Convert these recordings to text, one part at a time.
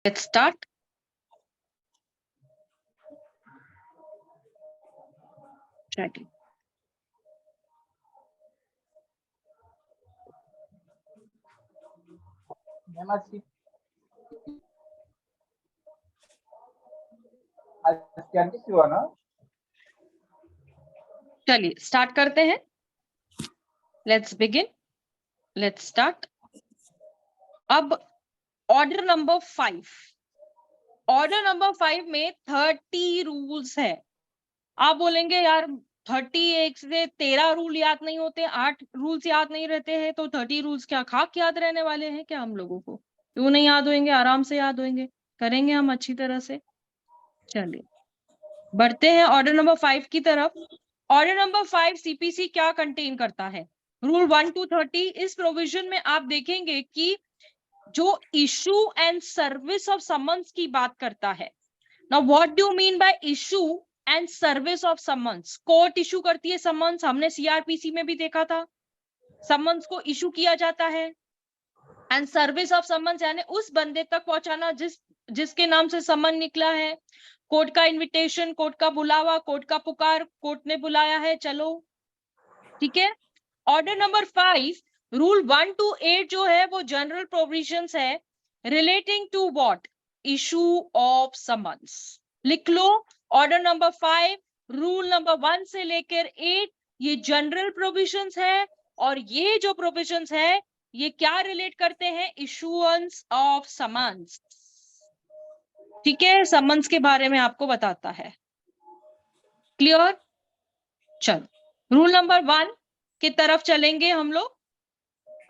Let's start. Ready. हुआ ना, चलिए स्टार्ट करते हैं. Let's begin. Let's start. अब ऑर्डर नंबर 5. ऑर्डर नंबर 5 में 30 रूल्स है. आप बोलेंगे यार 31 से 13 रूल याद नहीं होते, 8 रूल्स याद नहीं रहते हैं, तो 30 रूल्स क्या खाक याद रहने वाले हैं क्या हम लोगों को? क्यों नहीं याद होंगे? आराम से याद होंगे. करेंगे हम अच्छी तरह से. चलिए बढ़ते हैं ऑर्डर नंबर 5 की तरफ. ऑर्डर नंबर 5 सीपीसी क्या कंटेन करता है? Rule 1 to 30. इस प्रोविजन में आप देखेंगे कि जो issue and service of summons की बात करता है. Now what do you mean bye issue and service of summons? Court issue करती है समन्स, हमने सीआरपीसी में भी देखा था. समन्स को इशू किया जाता है. एंड सर्विस ऑफ समन्स यानी उस बंदे तक पहुंचाना जिसके नाम से समन निकला है. कोर्ट का इनविटेशन, कोर्ट का बुलावा, कोर्ट का पुकार, कोर्ट ने बुलाया है, चलो. ठीक है. ऑर्डर नंबर 5 रूल 1 to 8 जो है वो जनरल प्रोविजंस है relating to what? Issue of summons. लिख लो. ऑर्डर नंबर 5 रूल नंबर 1 से लेकर 8 ये जनरल प्रोविजंस है. और ये जो प्रोविजंस है ये क्या रिलेट करते हैं? Issuance of summons. ठीक है. समन्स के बारे में आपको बताता है. क्लियर? चलो रूल नंबर 1 की तरफ चलेंगे हम लोग.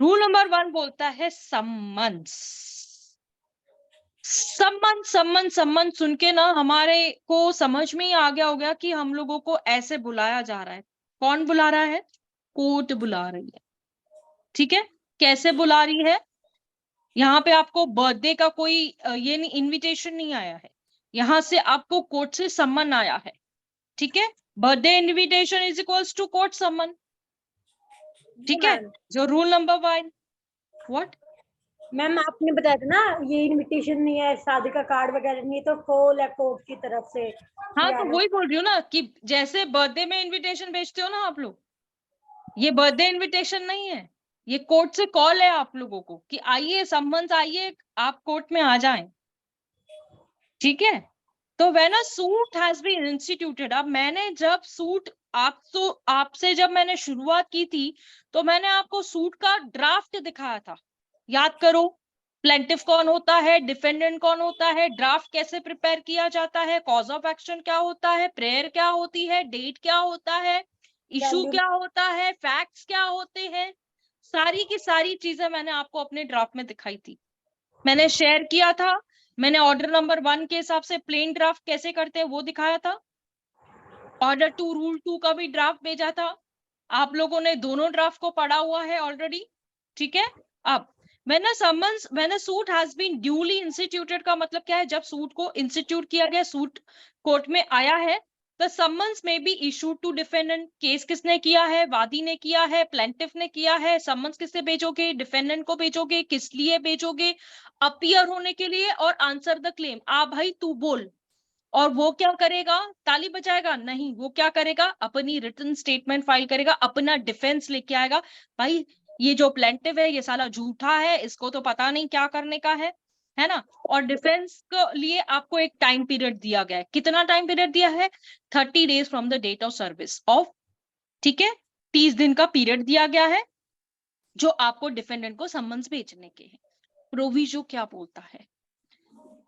रूल नंबर 1 बोलता है समन्स. सम्मन सुन के ना हमारे को समझ में ही आ गया होगा कि हम लोगों को ऐसे बुलाया जा रहा है. कौन बुला रहा है? कोर्ट बुला रही है. ठीक है. कैसे बुला रही है? यहाँ पे आपको बर्थडे का कोई ये नहीं, इनविटेशन नहीं आया है. यहाँ से आपको कोर्ट से सम्मन आया है. ठीक है. Birthday invitation is equals to court summon. ठीक है. जो रूल नंबर 1. व्हाट मैम आपने बताया था ना ये इनविटेशन नहीं है, शादी का कार्ड वगैरह नहीं है, तो कॉल है कोर्ट की तरफ से. हाँ तो वही बोल रही हूँ ना कि जैसे बर्थडे में इनविटेशन भेजते हो ना आप लोग, ये बर्थडे इनविटेशन नहीं है, ये कोर्ट से कॉल है आप लोगों को कि आइए सम्मन्स आइए, आप कोर्ट में आ जाएं. ठीक है. तो when a suit has been instituted, अब मैंने जब सूट आपसे जब मैंने शुरुआत की थी तो मैंने आपको सूट का ड्राफ्ट दिखाया था. याद करो. प्लेंटिफ कौन होता है, डिफेंडेंट कौन होता है, ड्राफ्ट कैसे प्रिपेयर किया जाता है, कॉज ऑफ एक्शन क्या होता है, प्रेयर क्या होती है, डेट क्या होता है, इशू क्या होता है, फैक्ट्स क्या होते हैं. सारी की सारी चीजें मैंने आपको अपने ड्राफ्ट में दिखाई थी. मैंने शेयर किया था. मैंने ऑर्डर नंबर 1 के हिसाब से प्लेन ड्राफ्ट कैसे करते हैं वो दिखाया था. ऑर्डर 2 रूल 2 का भी ड्राफ्ट भेजा था. आप लोगों ने दोनों ड्राफ्ट को पढ़ा हुआ है ऑलरेडी. ठीक है. अब when a suit has been duly instituted का मतलब क्या है? जब सूट को इंस्टीट्यूट किया गया, सूट कोर्ट में आया है, the summons may be issued to defendant. Case किसने किया है? वादी ने किया है, प्लेंटिफ ने किया है. समन्स किससे भेजोगे? डिफेंडेंट को भेजोगे. किस लिए भेजोगे? अपीयर होने के लिए और आंसर द क्लेम. आ भाई तू बोल. और वो क्या करेगा? ताली बजाएगा? नहीं. वो क्या करेगा? अपनी रिटन स्टेटमेंट फाइल करेगा, अपना डिफेंस लेके आएगा. भाई ये जो प्लेंटिव है ये साला झूठा है, इसको तो पता नहीं क्या करने का है ना. और डिफेंस के लिए आपको एक टाइम पीरियड दिया गया है. कितना टाइम पीरियड दिया है? 30 days from the date of service of. ठीक है. 30 दिन का पीरियड दिया गया है जो आपको डिफेंडेंट को सम्मन्स भेजने के हैं. प्रोविजो क्या बोलता है?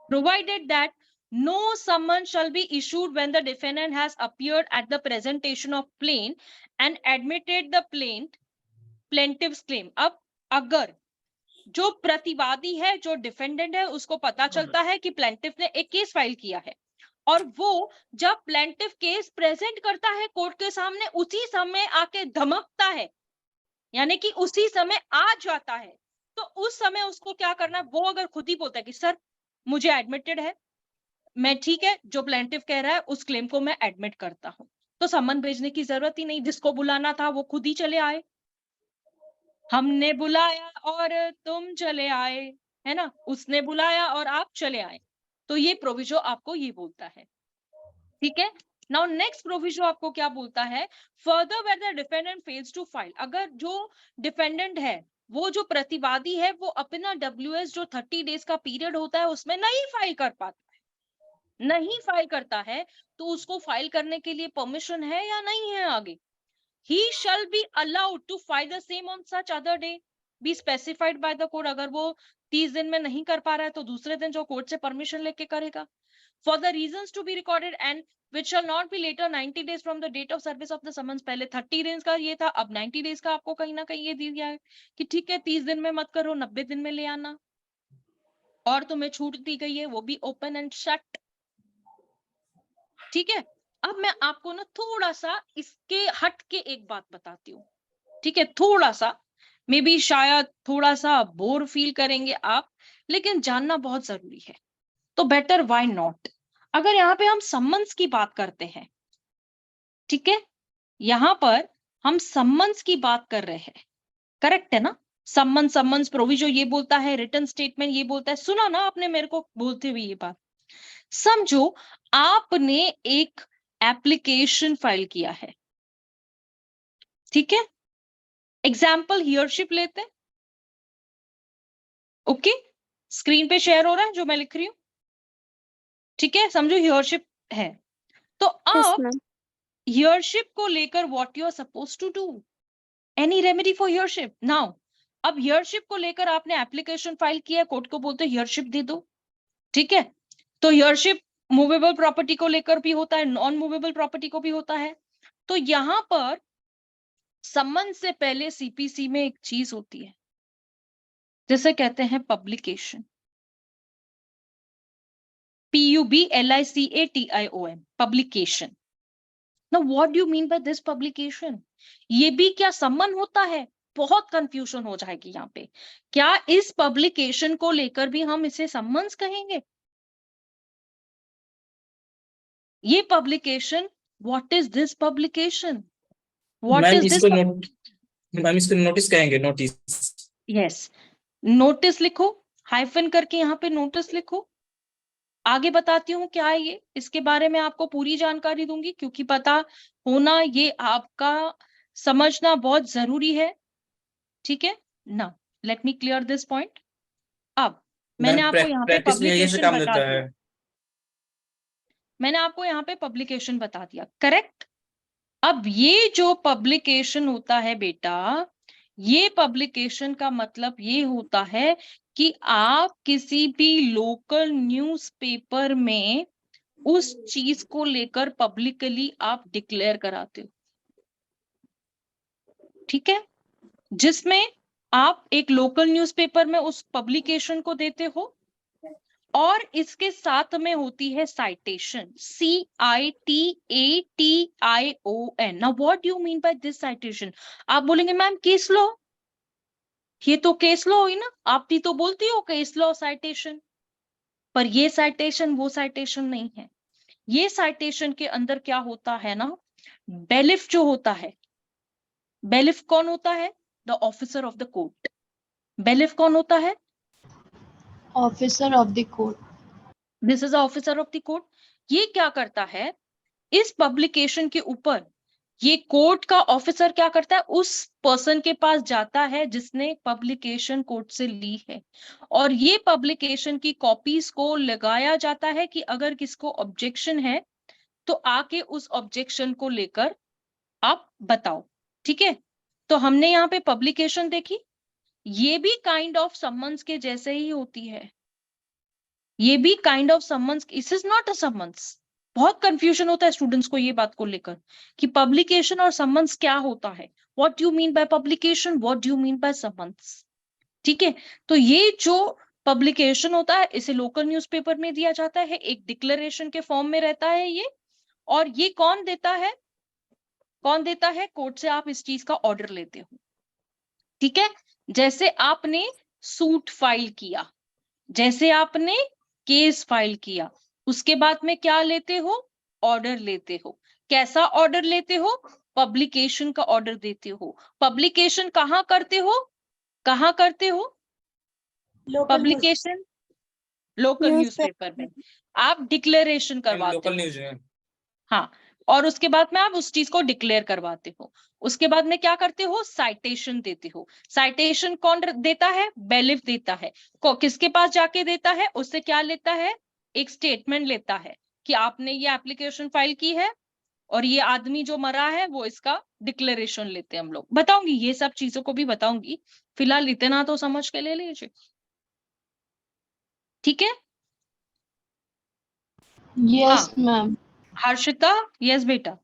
Provided that no summons shall be issued when the defendant has appeared at the presentation of plaint and admitted the plaintiff's claim. अब अगर जो प्रतिवादी है, जो डिफेंडेंट है, उसको पता चलता है कि प्लेंटिफ ने एक केस फाइल किया है और वो जब प्लेंटिफ केस प्रेजेंट करता है कोर्ट के सामने, उसी समय आके धमकता है, यानी कि उसी समय आ जाता है, तो उस समय उसको क्या करना है? वो अगर खुद ही बोलता है कि सर मुझे एडमिटेड है, मैं ठीक है, जो प्लेंटिफ कह रहा है उस क्लेम को मैं एडमिट करता हूं, तो सम्मन भेजने की जरूरत ही नहीं. जिसको बुलाना था वो खुद ही चले आए. हमने बुलाया और तुम चले आए. है ना, उसने बुलाया और आप चले आए, तो ये प्रोविजो आपको ये बोलता है, ठीक है। नाउ नेक्स्ट प्रोविजो आपको क्या बोलता है, further where the defendant fails to file, अगर जो डिफेंडेंट है, वो जो प्रतिवादी है, वो अपना WS जो 30 डेज का पीरियड होता है उसमें नहीं फाइल कर पाता है, नहीं फाइल करता है, तो उसको फाइल करने के लिए परमिशन है या नहीं है आगे, he shall be allowed to file the same on such other day be specified by the court, अगर वो 30 दिन में नहीं कर पा रहा है तो दूसरे दिन जो कोर्ट से परमिशन लेके करेगा, for the reasons to be recorded and which shall not be later 90 days from the date of service of the summons, पहले 30 डेज का ये था, अब 90 डेज का आपको कहीं ना कहीं ये दिया है कि ठीक है 30 दिन में मत करो, 90 दिन में ले आना, और तुम्हें छूट दी गई है वो भी ओपन एंड शट, ठीक है। अब मैं आपको ना थोड़ा सा इसके हट के एक बात बताती हूँ, ठीक है, थोड़ा सा मे बी शायद थोड़ा सा बोर फील करेंगे आप, लेकिन जानना बहुत जरूरी है, तो बेटर व्हाई नॉट। अगर यहाँ पे हम सम्मन्स की बात करते हैं, ठीक है, यहाँ पर हम सम्मन्स की बात कर रहे हैं, करेक्ट है ना, सम्मन्स प्रोविजो ये बोलता है, रिटन स्टेटमेंट ये बोलता है, सुना ना आपने मेरे को बोलते हुए ये बात, समझो आपने एक एप्लीकेशन फाइल किया है, ठीक है, एग्जाम्पल हियरशिप लेते, ओके, स्क्रीन पे शेयर हो रहा है जो मैं लिख रही हूं, ठीक है, समझो हियरशिप है, तो अब हियरशिप को लेकर what you are suppose to do, any remedy for heirship now, अब हियरशिप को लेकर आपने एप्लीकेशन फाइल किया, कोर्ट को बोलते हियरशिप दे दो, ठीक है, तो हियरशिप मूवेबल प्रॉपर्टी को लेकर भी होता है, नॉन मूवेबल प्रॉपर्टी को भी होता है, तो यहां पर सम्मन से पहले CPC में एक चीज होती है जिसे कहते हैं publication, PUBLICATION, publication. Now what do you mean by this publication, ये भी क्या सम्मन होता है, बहुत कंफ्यूजन हो जाएगी यहाँ पे, क्या इस पब्लिकेशन को लेकर भी हम इसे सम्मन्स कहेंगे, ये publication, what is this publication, what is this, ma'am इसको नोटिस कहेंगे, नोटिस, यस, नोटिस लिखो, हाइफन करके यहाँ पे नोटिस लिखो, आगे बताती हूँ क्या है ये, इसके बारे में आपको पूरी जानकारी दूंगी, क्योंकि पता होना ये आपका समझना बहुत जरूरी है, ठीक है ना, let me clear this point. अब मैंने आपको यहाँ पे प्रैक्टिस में ऐसे पब्लिकेशन काम बता देता दिया, है, मैंने आपको यहाँ पे पब्लिकेशन बता दिया, करेक्ट। अब ये जो पब्लिकेशन होता है बेटा, ये पब्लिकेशन का मतलब ये होता है कि आप किसी भी लोकल न्यूज़पेपर में उस चीज को लेकर पब्लिकली आप डिक्लेयर कराते हो, ठीक है, जिसमें आप एक लोकल न्यूज़पेपर में उस पब्लिकेशन को देते हो, और इसके साथ में होती है citation, CITATION। Now what do you mean by this citation, आप बोलेंगे मैम केस लॉ, ये तो केस लॉ हुई ना, आप भी तो बोलती हो केस लॉ साइटेशन, पर ये साइटेशन वो साइटेशन नहीं है, ये साइटेशन के अंदर क्या होता है ना, बेलिफ जो होता है, बेलिफ कौन होता है, the officer of the court, bailiff कौन होता है, officer of the court, this is officer of the court, ये क्या करता है, इस पब्लिकेशन के ऊपर ये कोर्ट का ऑफिसर क्या करता है, उस पर्सन के पास जाता है जिसने पब्लिकेशन कोर्ट से ली है, और ये पब्लिकेशन की कॉपीज को लगाया जाता है कि अगर किसको ऑब्जेक्शन है तो आके उस ऑब्जेक्शन को लेकर आप बताओ, ठीक है। तो हमने यहाँ पे पब्लिकेशन देखी, ये भी काइंड ऑफ सम्मन्स के जैसे ही होती है, ये भी kind of summons, it is not a summons, बहुत कंफ्यूजन होता है स्टूडेंट्स को ये बात को लेकर कि पब्लिकेशन और सम्मन्स क्या होता है, what do you mean bye publication, what do you mean bye summons, ठीक है। तो ये जो पब्लिकेशन होता है इसे लोकल न्यूज़पेपर में दिया जाता है, एक डिक्लेरेशन के फॉर्म में रहता है ये, और ये कौन देता है, कौन देता है, कोर्ट से आप इस चीज का ऑर्डर लेते हो, ठीक है, जैसे आपने सूट फाइल किया, जैसे आपने केस फाइल किया, उसके बाद में क्या लेते हो, ऑर्डर लेते हो, कैसा ऑर्डर लेते हो, पब्लिकेशन का ऑर्डर देते हो, पब्लिकेशन कहाँ करते हो, कहाँ करते हो, लोकल पब्लिकेशन लोकल न्यूज़पेपर में आप डिक्लेरेशन करवाते लोकल हो, न्यूज है। हाँ, और उसके बाद में आप उस चीज को डिक्लेयर करवाते हो। उसके बाद में क्या करते हो, साइटेशन देते हो। साइटेशन कौन देता है, बेलिफ देता है। किसके पास जाके देता है, उससे क्या लेता है, एक स्टेटमेंट लेता है कि आपने ये एप्लीकेशन फाइल की है और ये आदमी जो मरा है वो इसका डिक्लेरेशन लेते हैं हम लोग। बताऊंगी, ये सब चीजों को भी बताऊंगी, फिलहाल इतना तो समझ के ले लीजिए, ठीक है। Yes, ma'am. हर्षिता, यस बेटा।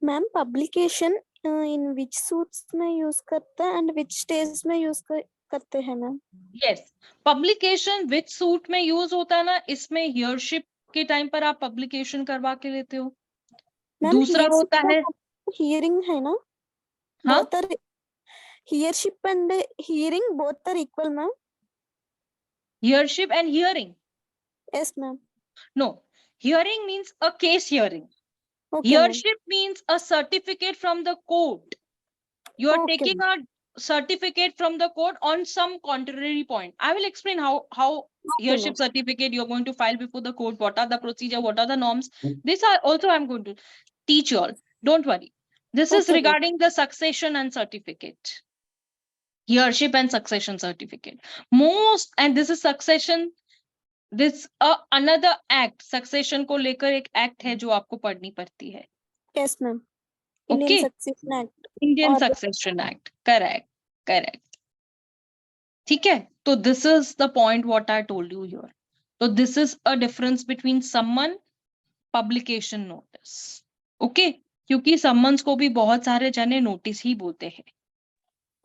Ma'am publication in which suits में यूज करते हैं एंड विच स्टेज में यूज करते हैं मैम? यस, पब्लिकेशन विच सूट में यूज होता है ना, इसमें हियरशिप के टाइम पर आप पब्लिकेशन करवा के लेते हो। दूसरा होता है, हियरिंग है ना, हाँ, both are heirship and hearing both are equal ma'am? Heirship and hearing, yes ma'am. No, hearing means a case hearing, okay ma'am. Heirship means a certificate from the court, you are Okay, taking a certificate from the court on some contrary point. I will explain how heirship certificate you're going to file before the court, what are the procedure, what are the norms. This are also I'm going to teach you all, don't worry. This is Okay, ma'am. regarding the succession and certificate, heirship and succession certificate most, and this is succession, this another act, succession को लेकर एक act है जो आपको पढ़नी पड़ती है। Yes ma'am, Indian Okay. Succession act. Indian और- सक्सेशन एक्ट, करेक्ट करेक्ट, ठीक है। तो this is the point what I told you here. तो this is a difference between summon, publication, notice, okay, क्योंकि समन्स को भी बहुत सारे जने नोटिस ही बोलते हैं।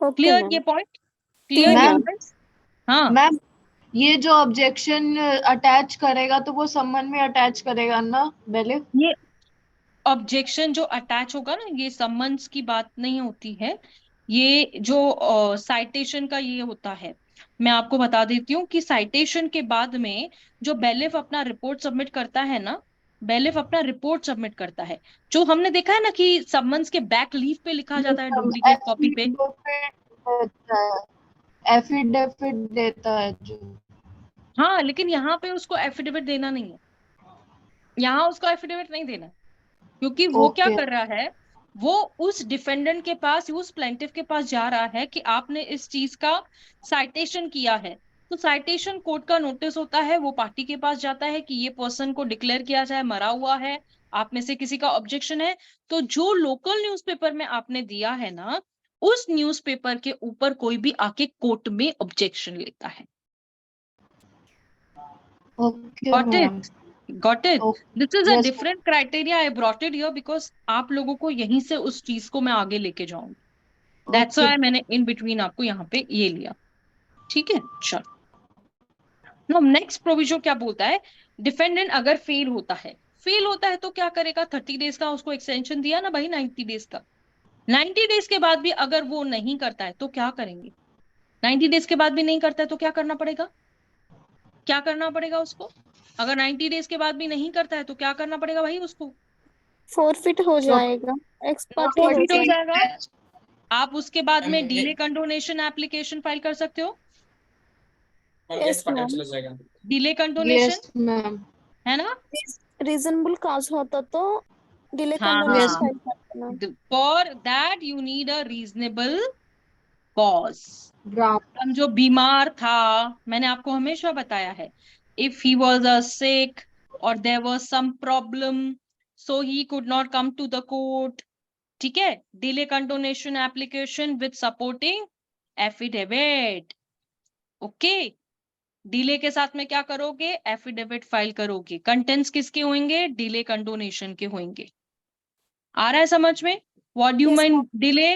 Okay clear ma'am. ये पॉइंट, क्लियर Ma'am. हाँ मैम, ये जो ऑब्जेक्शन अटैच करेगा तो वो सम्मन में अटैच करेगा ना बेलिफ? ये ऑब्जेक्शन जो अटैच होगा ना, ये समन्स की बात नहीं होती है, ये जो साइटेशन का ये होता है। मैं आपको बता देती हूँ कि साइटेशन के बाद में जो बेलिफ अपना रिपोर्ट सबमिट करता है ना, बेलिफ अपना रिपोर्ट सबमिट करता है, जो हमने देखा है ना कि समन्स के बैक लीफ पे लिखा जाता है डुप्लीकेट कॉपी पे। एफिडेविट देता है जो। हाँ, लेकिन यहाँ पे उसको एफिडेविट देना नहीं है, यहाँ उसको एफिडेविट नहीं देना, क्योंकि वो क्या Okay. कर रहा है, वो उस डिफेंडेंट के पास, उस प्लेंटिफ के पास जा रहा है कि आपने इस चीज का साइटेशन किया है। तो साइटेशन कोर्ट का नोटिस होता है, वो पार्टी के पास जाता है कि ये पर्सन को डिक्लेयर किया जाए मरा हुआ है, आप में से किसी का ऑब्जेक्शन है। तो जो लोकल न्यूज़पेपर में आपने दिया है ना, उस न्यूज़पेपर के ऊपर कोई भी आके कोर्ट में ऑब्जेक्शन लेता है। Okay, Got ma'am. it? Got it? Okay. This is a Yes. different criteria. I brought it here because आप लोगों को यहीं से उस चीज को मैं आगे लेके जाऊंगी। That's Okay. why मैंने in between आपको यहाँ पे ये लिया, ठीक है। चलो, नो नेक्स्ट प्रोविजन क्या बोलता है, डिफेंडेंट अगर फेल होता है तो क्या करेगा, 30 डेज का उसको एक्सटेंशन दिया ना भाई, 90 डेज का। 90 डेज के बाद भी अगर वो नहीं करता है तो क्या करेंगे, 90 डेज के बाद भी नहीं करता है तो क्या करना पड़ेगा, क्या करना पड़ेगा उसको, अगर 90 डेज के बाद भी नहीं करता है तो क्या करना पड़ेगा भाई उसको, फोरफिट हो जाएगा, एक्सपर्ट हो forfeit हो जाएगा। जाएगा। आप उसके बाद में Ma'am, delay condonation application file कर सकते हो, Yes, पता ma'am. चला जाएगा। Delay condonation, Yes, ma'am. है ना। रीजनेबल काज होता तो डिले हाँ, कंडोनेशन हाँ। फाइल करते ma'am. For that you need a reasonable cause. Brown. समझो बीमार था, मैंने आपको हमेशा बताया है, if he was a sick or there was some problem so he could not come to the court, ठीक है, delay condonation application with supporting affidavit, okay. Delay के साथ में क्या करोगे, एफिडेविट फाइल करोगे, कंटेंट्स किसके होंगे, डिले कंडोनेशन के होंगे। आ रहा है समझ में, what do you Yes, mean ma'am. Delay,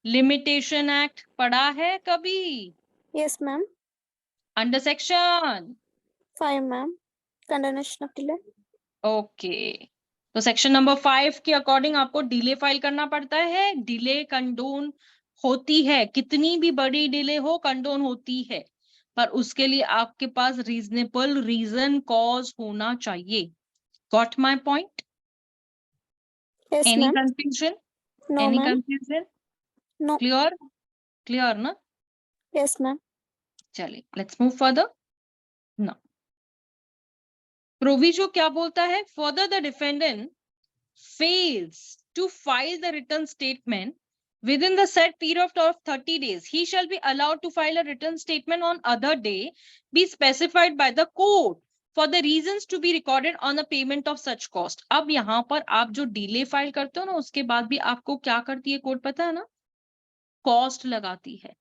limitation act पढ़ा है कभी, Yes, ma'am. Under section, 5 ma'am, condonation of delay. Okay. तो सेक्शन नंबर 5 के अकॉर्डिंग आपको डिले फाइल करना पड़ता है। डिले कंडोन होती है, कितनी भी बड़ी डिले हो कंडोन होती है, पर उसके लिए आपके पास रीजनेबल रीजन कॉज होना चाहिए। Got my point? Yes any ma'am. Confusion, no any ma'am. Confusion, no. Clear, clear ना। Yes ma'am. चलिए let's move further now. Proviso क्या बोलता है? Further the defendant fails to file the return statement within the set period of 30 days, he shall be allowed to file a return statement on other day be specified by the court for the reasons to be recorded on the payment of such cost. अब यहाँ पर आप जो delay file करते हो ना, उसके बाद भी आपको क्या करती है कोर्ट, पता है ना? कॉस्ट लगाती है।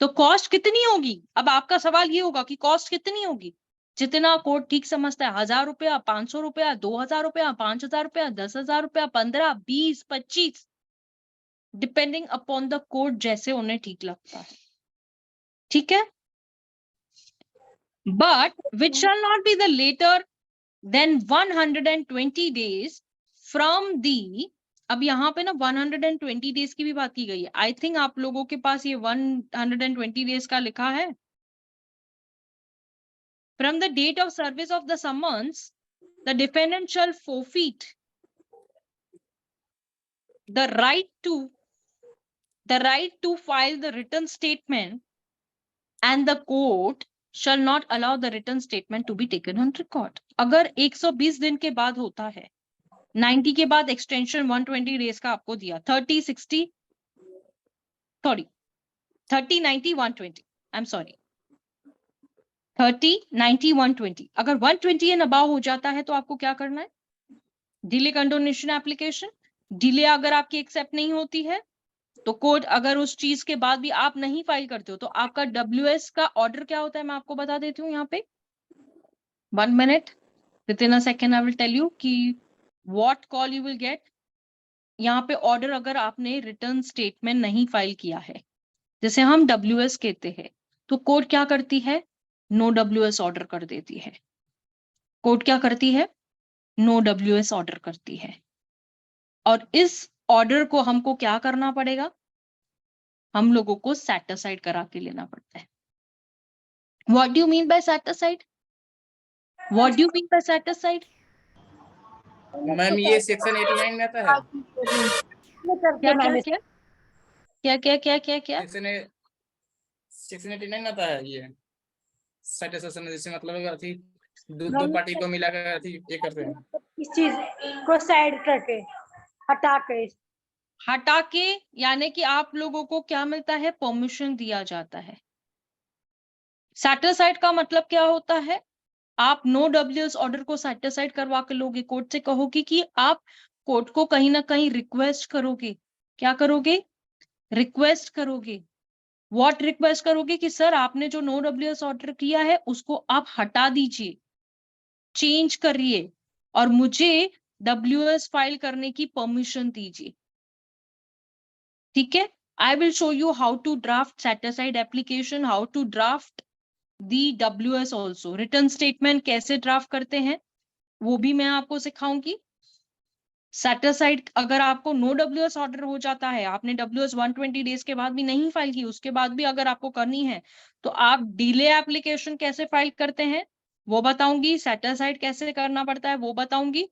तो कॉस्ट कितनी होगी? अब आपका सवाल ये होगा कि कॉस्ट कितनी होगी? जितना कोर्ट ठीक समझता है, 1000 रुपया, 500 रुपया, 2000 रुपया, 5000 रुपया, 10,000 रुपया, 15, 20, 25, डिपेंडिंग अपॉन द कोर्ट, जैसे उन्हें ठीक लगता है। ठीक है? But which shall not be the later than 120 days from the. अब यहाँ पे ना 120 डेज की भी बात की गई है। आई थिंक आप लोगों के पास ये 120 डेज का लिखा है। From the date of service of the summons, the defendant shall forfeit the right to file the written statement, and the court shall not allow the written statement to be taken on record. अगर 120 दिन के बाद होता है, 90 के बाद extension 120 days का आपको दिया, 30, 60, 30, 90, 120, आई एम सॉरी, 30, 90, 120। अगर 120 एंड अबाव हो जाता है तो आपको क्या करना है? Delay condonation application. डिले अगर आपकी एक्सेप्ट नहीं होती है तो कोर्ट अगर उस चीज के बाद भी आप नहीं फाइल करते हो तो आपका WS का ऑर्डर क्या होता है, मैं आपको बता देती हूँ यहाँ पे। 1 minute, within a second I will tell you कि what call you will get। यहाँ पे ऑर्डर अगर आपने रिटर्न स्टेटमेंट नहीं फाइल किया है, जैसे हम WS कहते हैं, तो कोर्ट क्या करती है? नो WS ऑर्डर कर देती है। कोर्ट क्या करती है? नो WS ऑर्डर करती है। और इस ऑर्डर को हमको क्या करना पड़ेगा? हम लोगों को सेट असाइड करा के लेना पड़ता है। What do you mean bye set aside? What do you mean bye set aside? Ma'am ये सेक्शन 89 में आता है। क्या क्या क्या क्या क्या क्या क्या क्या? सेक्शन 89 में आता है ये सेट असेसन, जैसे मतलब है कि दो पार्टी को मिलाकर ये करते हैं। इस चीज को साइड करके हटा के, यानी कि आप लोगों को क्या मिलता है? परमिशन दिया जाता है। सेट असाइड का मतलब क्या होता है? आप नो WS ऑर्डर को सेट असाइड करवा के लोगे, कोर्ट से कहोगे कि आप कोर्ट को कहीं ना कहीं रिक्वेस्ट करोगे। क्या करोगे? रिक्वेस्ट करोगे। व्हाट रिक्वेस्ट करोगे? कि सर आपने जो नो WS ऑर्डर किया है उसको आप हटा दीजिए, चेंज करिए और मुझे WS फाइल करने की परमिशन दीजिए। ठीक है? I will show you how to draft set aside application, how to draft the WS also. Written statement कैसे ड्राफ्ट करते हैं वो भी मैं आपको सिखाऊंगी। सेट असाइड अगर आपको नो WS ऑर्डर हो जाता है, आपने WS 120 डेज के बाद भी नहीं फाइल की, उसके बाद भी अगर आपको करनी है तो आप डिले एप्लीकेशन कैसे फाइल करते हैं वो बताऊंगी, सेट असाइड कैसे करना पड़ता है वो बताऊंगी।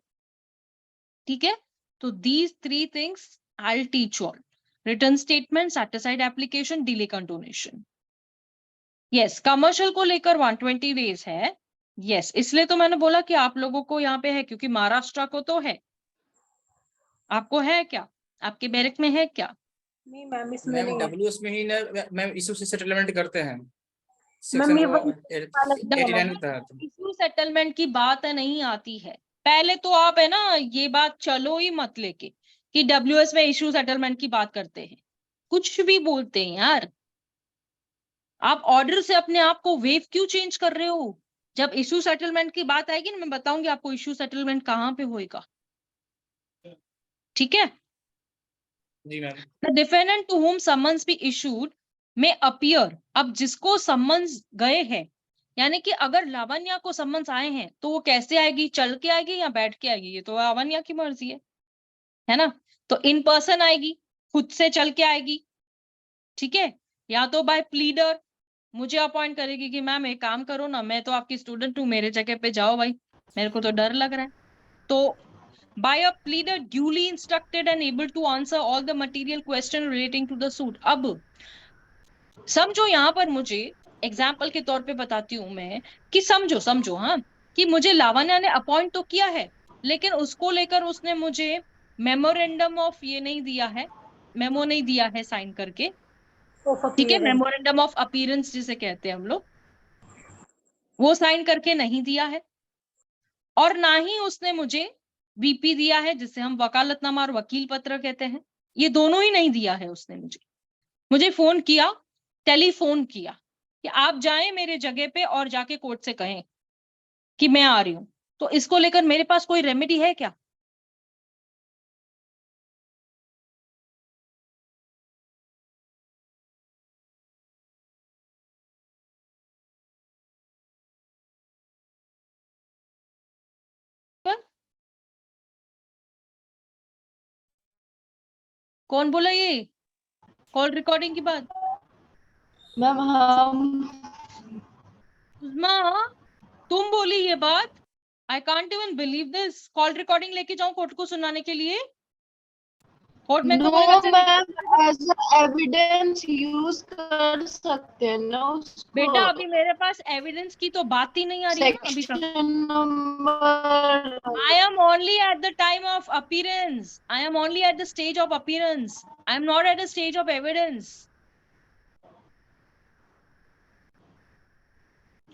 ठीक है? तो these 3 things I'll teach you all: return statement, set aside application, delay condonation. Yes, commercial को लेकर 120 डेज है। यस, इसलिए तो मैंने बोला कि आप लोगों को यहाँ पे है, क्योंकि महाराष्ट्र को तो है। आपको है क्या? आपके बैरक में है क्या? नहीं मैम, इसमें मैम नहीं WS में ही ना मैम इशू से सेटलमेंट करते हैं। मैम, ये सेक्शन 89 के तहत इशू सेटलमेंट की बात नहीं आती है। पहले तो आप है ना ये बात चलो ही मत लेके कि WS में इशू सेटलमेंट की बात करते हैं, कुछ भी बोलते हैं यार। आप ऑर्डर से अपने आप को वेव क्यों चेंज कर रहे हो? जब इशू सेटलमेंट की बात आएगी ना, मैं बताऊंगी आपको इशू सेटलमेंट कहाँ पे होएगा। ठीक है? जी ma'am. The defendant to whom summons be issued may appear। अब जिसको सम्मन्स गए हैं, यानी कि अगर लावण्या को सम्मन्स आए हैं तो वो कैसे आएगी? चल के आएगी या बैठ के आएगी? ये तो लावण्या की मर्जी है ना? तो इन पर्सन आएगी, खुद से चल के आएगी। ठीक है? या तो बाय प्लीडर मुझे अपॉइंट करेगी कि मैम एक काम करो ना, मैं तो आपकी स्टूडेंट हूँ, मेरे जगह पे जाओ भाई, मेरे को तो डर लग रहा है। तो by a pleader duly instructed and able to answer all the material question relating to the suit। अब समझो यहाँ पर मुझे एग्जाम्पल के तौर पे बताती हूँ मैं कि समझो समझो, हाँ, कि मुझे लावण्या ने अपॉइंट तो किया है, लेकिन उसको लेकर उसने मुझे मेमोरेंडम ऑफ ये नहीं दिया है, मेमो नहीं दिया है साइन करके, ऑफ ठीक है, अपीयरेंस। मेमोरेंडम ऑफ अपीयरेंस जिसे कहते हैं हम लोग, वो साइन करके नहीं दिया है। और ना ही उसने मुझे वीपी दिया है, जिसे हम वकालतनामा और वकील पत्र कहते हैं, ये दोनों ही नहीं दिया है उसने मुझे फोन किया, टेलीफोन किया कि आप जाएं मेरे जगह पे और जाके कोर्ट से कहें कि मैं आ रही हूं। तो इसको लेकर मेरे पास कोई रेमेडी है क्या? कौन बोला ये कॉल रिकॉर्डिंग की बात? मैम हम सुषमा, तुम बोली ये बात? I can't even believe this. Call recording लेके जाऊं कोर्ट को सुनाने के लिए? कोर्ट मेरे को नो बोलेगा चल मैम एज एविडेंस यूज कर सकते हैं ना बेटा, उसको। अभी मेरे पास एविडेंस की तो बात ही नहीं आ रही ना अभी तक। Section number I am only at the time of appearance. I am only at the stage of appearance. I am not at the stage of evidence.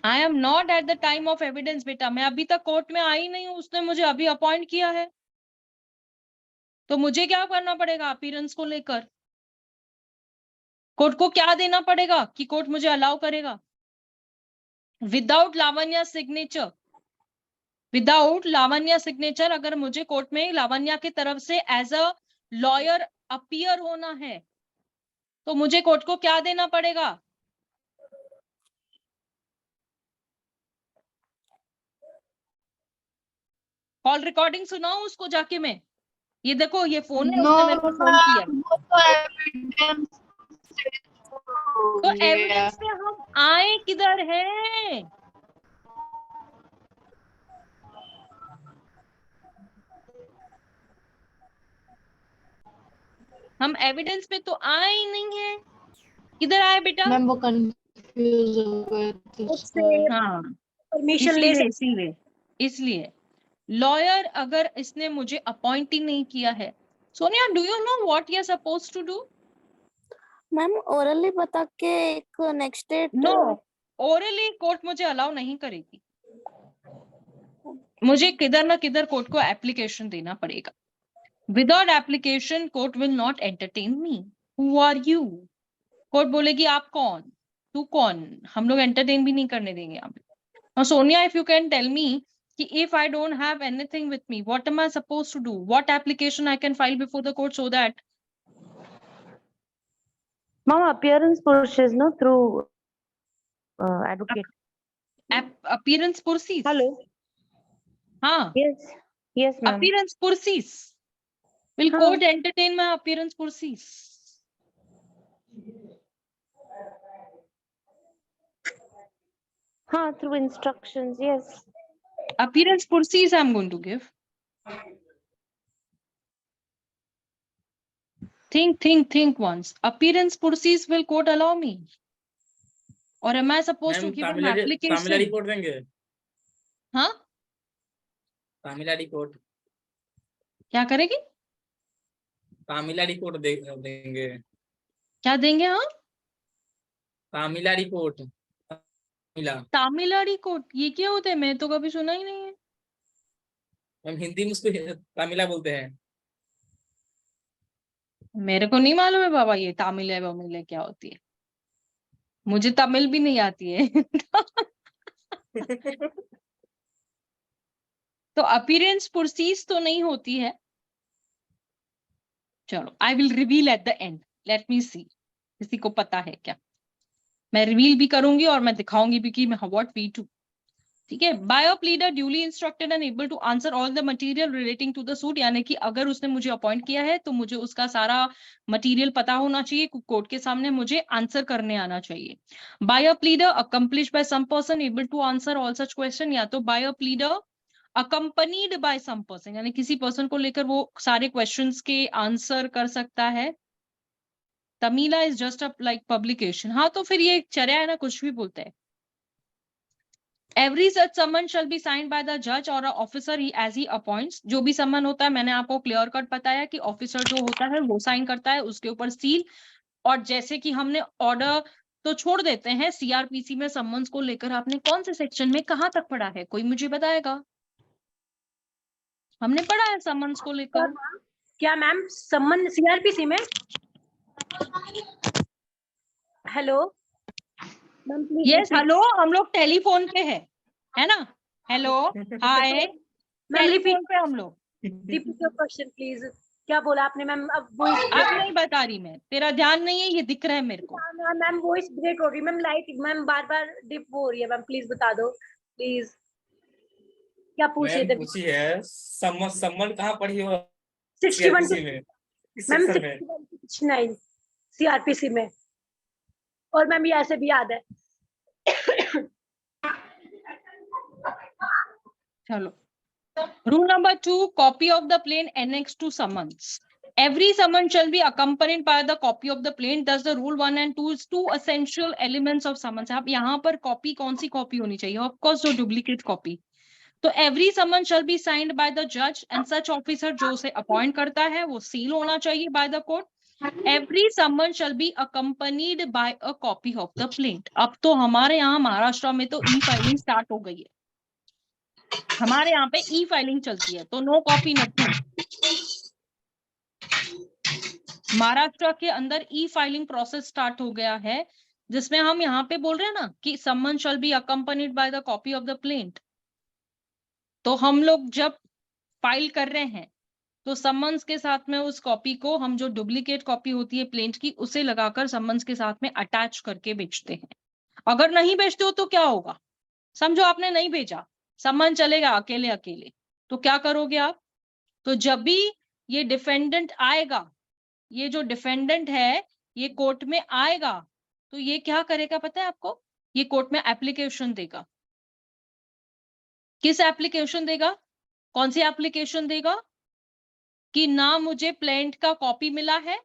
I am not at the time of evidence बेटा। मैं अभी तक court में आई नहीं हूँ, उसने मुझे अभी अपॉइंट किया है, तो मुझे क्या करना पड़ेगा अपीयरेंस को लेकर? कोर्ट को क्या देना पड़ेगा कि कोर्ट मुझे अलाउ करेगा? Without Lavanya signature, without Lavanya signature अगर मुझे कोर्ट में लावण्या की तरफ से एज अ लॉयर अपीयर होना है, तो मुझे कोर्ट को क्या देना पड़ेगा? कॉल रिकॉर्डिंग सुनाऊं उसको जाके मैं? ये देखो ये फोन है, नो उसने मेरे को फोन किया। मैम वो तो एविडेंस तो एविडेंस पे हम आए किधर हैं? हम एविडेंस पे तो आए ही नहीं है। किधर आए बेटा? मैम वो कंफ्यूज हो गए थे उससे हाँ, परमिशन ले इसीलिए सकते। इसीलिए इसलिए लॉयर अगर इसने मुझे अपॉइंट ही नहीं किया है, Sonia do you know what you are suppose to do? Ma'am orally बता के एक next date. No, orally court मुझे अलाउ नहीं करेगी। मुझे किधर ना किधर कोर्ट को एप्लीकेशन देना पड़ेगा। Without application court will not entertain me. Who are you? Court बोलेगी आप कौन, तू कौन, हम लोग एंटरटेन भी नहीं करने देंगे आप। Now, Sonia, if you can tell me, कि if I don't have anything with me, what am I supposed to do? What application I can file before the court so that? Mom, appearance purchase no through advocate. Appearance pursuit. Hello. हाँ, Yes. Yes, ma'am. appearance pursuit. Will हाँ. court entertain my appearance pursuit? हाँ, through instructions. Yes. Appearance pursuit I'm going to give. Think once. Appearance pursuit will court allow me? Or am I supposed to give an तामिला application? Report देंगे। हाँ, तामिला report, क्या करेगी? तामिला report देंगे। क्या देंगे? हाँ, तामिला report, तामिलाड़ी court, ये क्या होता है? मैं तो कभी सुना ही नहीं है। हम हिंदी में उसको तामिला बोलते हैं। मेरे को नहीं मालूम है बाबा ये तामिल है वमिल है क्या होती है। मुझे तमिल भी नहीं आती है। तो अपीयरेंस पुरसीज तो नहीं होती है। चलो, I will reveal at the end, let me see, किसी को पता है क्या? मैं रिवील भी करूंगी और मैं दिखाऊंगी भी कि व्हाट वी डू। ठीक है, by a pleader duly instructed and able to answer all the material relating to the suit, यानी कि अगर उसने मुझे अपॉइंट किया है तो मुझे उसका सारा मटेरियल पता होना चाहिए, कोर्ट के सामने मुझे आंसर करने आना चाहिए। By a pleader accomplish by some person able to answer all such question, या तो by a pleader accompanied by some person, यानी किसी पर्सन को लेकर वो सारे क्वेश्चंस के आंसर कर सकता है, तमीला is just a like publication. हाँ तो फिर ये चर्या है ना, कुछ भी बोलते हैं। Every such summon shall be signed by the judge or a officer as he appoints। जो भी सम्मन होता है, मैंने आपको क्लियर कट बताया कि ऑफिसर जो होता है वो साइन करता है, उसके ऊपर सील। और जैसे कि हमने ऑर्डर तो छोड़ देते हैं, सीआरपीसी में सम्मन्स को लेकर आपने कौन से सेक्शन में कहां तक पढ़ा है, कोई मुझे बताएगा? हमने पढ़ा है सम्मन्स को लेकर। क्या मैम सम्मन सीआरपीसी में? Hello ma'am please yes hello, हम लोग टेलीफोन पे है ना? हेलो हाय, मैम टेलीफोन पे हम लोग। Repeat your question please. क्या बोला आपने मैम? अब वॉइस अब नहीं बता रही मैं, तेरा ध्यान नहीं है, ये दिख रहा है मेरे को। मैम वॉइस ब्रेक हो रही मैम, लाइट मैम बार बार डिप हो रही है मैम, प्लीज बता दो प्लीज। क्या पूछ रहे मैम थे? पूछी है सम्मन कहाँ पढ़ी हो 61 CRPC में, किस मैम सेक्शन में? 61 सीआरपीसी में। और मैम ये ऐसे भी याद है। चलो, rule number 2, copy of the plain annexed to summons। Every summon shall be accompanied by the copy of the plain। Thus the rule 1 and 2 is two essential elements of summons। अब यहाँ पर copy, कौन सी copy होनी चाहिए? Of course जो duplicate copy. तो every summon shall be signed by the judge and such officer जो उसे अपॉइंट करता है वो सील होना चाहिए by the court। Every summon shall be accompanied by a copy of the plaint। अब तो हमारे यहाँ महाराष्ट्र में तो ई फाइलिंग स्टार्ट हो गई है, हमारे यहाँ पे ई फाइलिंग चलती है, तो नो कॉपी नथिंग। महाराष्ट्र के अंदर ई फाइलिंग प्रोसेस स्टार्ट हो गया है, जिसमें हम यहाँ पे बोल रहे हैं ना कि सम्मन shall be accompanied by the copy of the plaint. तो हम लोग जब फाइल कर रहे हैं तो सम्मन्स के साथ में उस कॉपी को हम, जो डुप्लीकेट कॉपी होती है प्लेंट की, उसे लगाकर सम्मन्स के साथ में अटैच करके बेचते हैं। अगर नहीं बेचते हो तो क्या होगा? समझो आपने नहीं भेजा, सम्मन चलेगा अकेले अकेले, तो क्या करोगे आप? तो जब भी ये डिफेंडेंट आएगा, ये जो डिफेंडेंट है ये कोर्ट में आएगा, तो ये क्या करेगा पता है आपको? ये कोर्ट में एप्लीकेशन देगा। किस एप्लीकेशन देगा? कौन सी एप्लीकेशन देगा? कि ना मुझे प्लेंट का कॉपी मिला है,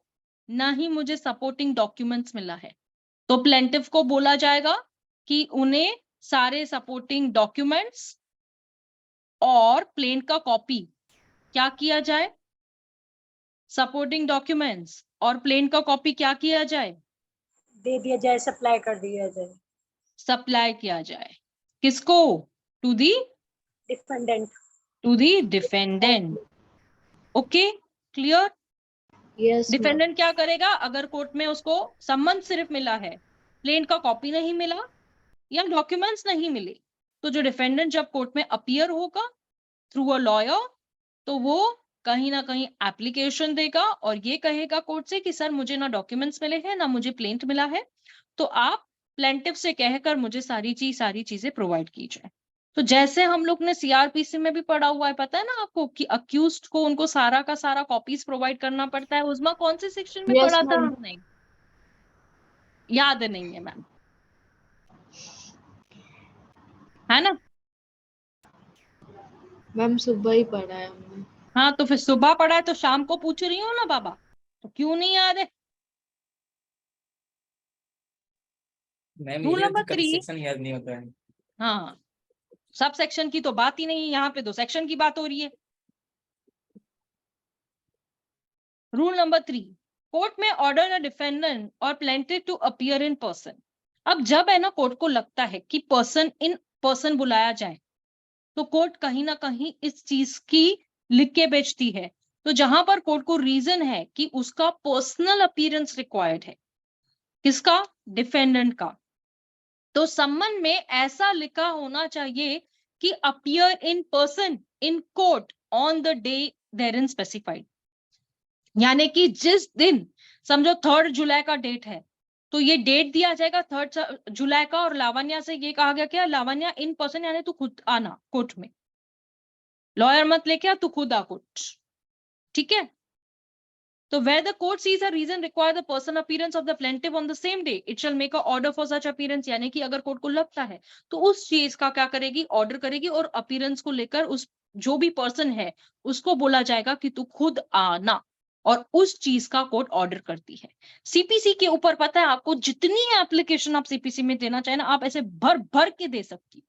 ना ही मुझे सपोर्टिंग डॉक्यूमेंट्स मिला है। तो प्लेंटिफ को बोला जाएगा कि उन्हें सारे सपोर्टिंग डॉक्यूमेंट्स और प्लेंट का कॉपी क्या किया जाए? सपोर्टिंग डॉक्यूमेंट्स और प्लेंट का कॉपी क्या किया जाए? दे दिया जाए, सप्लाई कर दिया जाए, सप्लाई किया जाए। किसको? To the defendant. To the defendant. Okay clear? Yes, ma'am. Defendant क्या करेगा? अगर कोर्ट में उसको सम्मन सिर्फ मिला है, प्लेंट का कॉपी नहीं मिला या डॉक्यूमेंट्स नहीं मिले, तो जो डिफेंडेंट जब कोर्ट में अपीयर होगा थ्रू अ लॉयर, तो वो कहीं ना कहीं एप्लीकेशन देगा और ये कहेगा कोर्ट से कि सर मुझे ना डॉक्यूमेंट्स मिले हैं, ना मुझे प्लेंट मिला है, तो आप प्लेंटिफ से कहकर मुझे सारी चीजें प्रोवाइड की जाए। तो जैसे हम लोग ने सीआरपीसी में भी पढ़ा हुआ है, पता है ना आपको, कि अक्यूज्ड को उनको सारा का सारा कॉपीज प्रोवाइड करना पड़ता है। उस्मा कौन से सेक्शन में Yes, पढ़ा था ma'am. हमने? याद नहीं है मैम, है ना? मैम सुबह ही पढ़ा है हमने। हाँ तो फिर सुबह पढ़ा है तो शाम को पूछ रही हो ना बाबा, तो क्यों नहीं याद है? मैम रूल ये नंबर तो 3। सेक्शन याद नहीं होता है। हाँ, सब सेक्शन की तो बात ही नहीं है, यहाँ पे तो सेक्शन की बात हो रही है। रूल नंबर 3, कोर्ट में order a defendant or plaintiff to appear in person. अब जब है ना कोर्ट को लगता है कि पर्सन इन पर्सन बुलाया जाए, तो कोर्ट कहीं ना कहीं इस चीज की लिख के बेचती है। तो जहां पर कोर्ट को रीजन है कि उसका पर्सनल अपीयरेंस रिक्वायर्ड है, किसका? डिफेंडेंट का, तो सम्मन में ऐसा लिखा होना चाहिए कि appear in person in court on the day therein specified. यानी कि जिस दिन, समझो 3 जुलाई का डेट है, तो ये डेट दिया जाएगा 3 जुलाई का, और लावण्या से ये कहा गया क्या? लावण्या इन पर्सन, यानी तू खुद आना कोर्ट में, लॉयर मत लेके आ, तू खुद आ कोर्ट। ठीक है? तो where the court sees a reason require the person appearance of the plaintiff on the same day, it shall make a order for such appearance। यानी कि अगर कोर्ट को लगता है तो उस चीज का क्या करेगी? ऑर्डर करेगी, और अपीयरेंस को लेकर उस जो भी पर्सन है उसको बोला जाएगा कि तू खुद आना, और उस चीज का कोर्ट ऑर्डर करती है। सीपीसी के ऊपर पता है आपको, जितनी एप्लीकेशन आप सीपीसी में देना चाहे ना, आप ऐसे भर भर के दे सकती हो।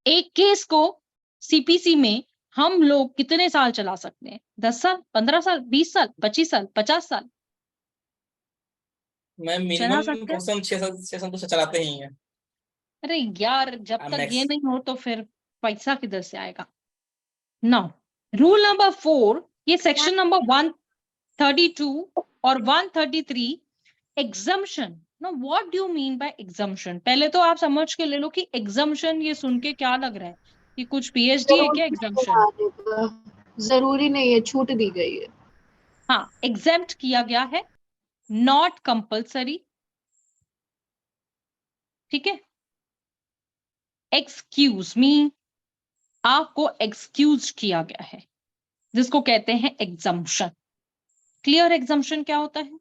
एक केस को सीपीसी में हम लोग कितने साल चला सकते हैं? 10 साल, 15 साल, 20 साल, 25 साल, 50 साल मैम चला मिनिमम सकते हैं। कम 6 साल तो चलाते ही हैं। अरे यार, जब तक ये मैक्स नहीं हो तो फिर पैसा किधर से आएगा? नाउ रूल नंबर 4, ये सेक्शन नंबर 132 और 133, एग्जम्पशन। ना what do you mean bye exemption? पहले तो आप समझ के ले लो कि एग्जम्पशन ये सुन के क्या लग रहा है कि कुछ पीएचडी है क्या एग्जम्पशन? जरूरी नहीं है, छूट दी गई है। हाँ, एग्जेम्प्ट किया गया है, नॉट कंपल्सरी। ठीक है। एक्सक्यूज मी, आपको एक्सक्यूज किया गया है, जिसको कहते हैं एग्जम्पशन। क्लियर? एग्जम्पशन क्या होता है?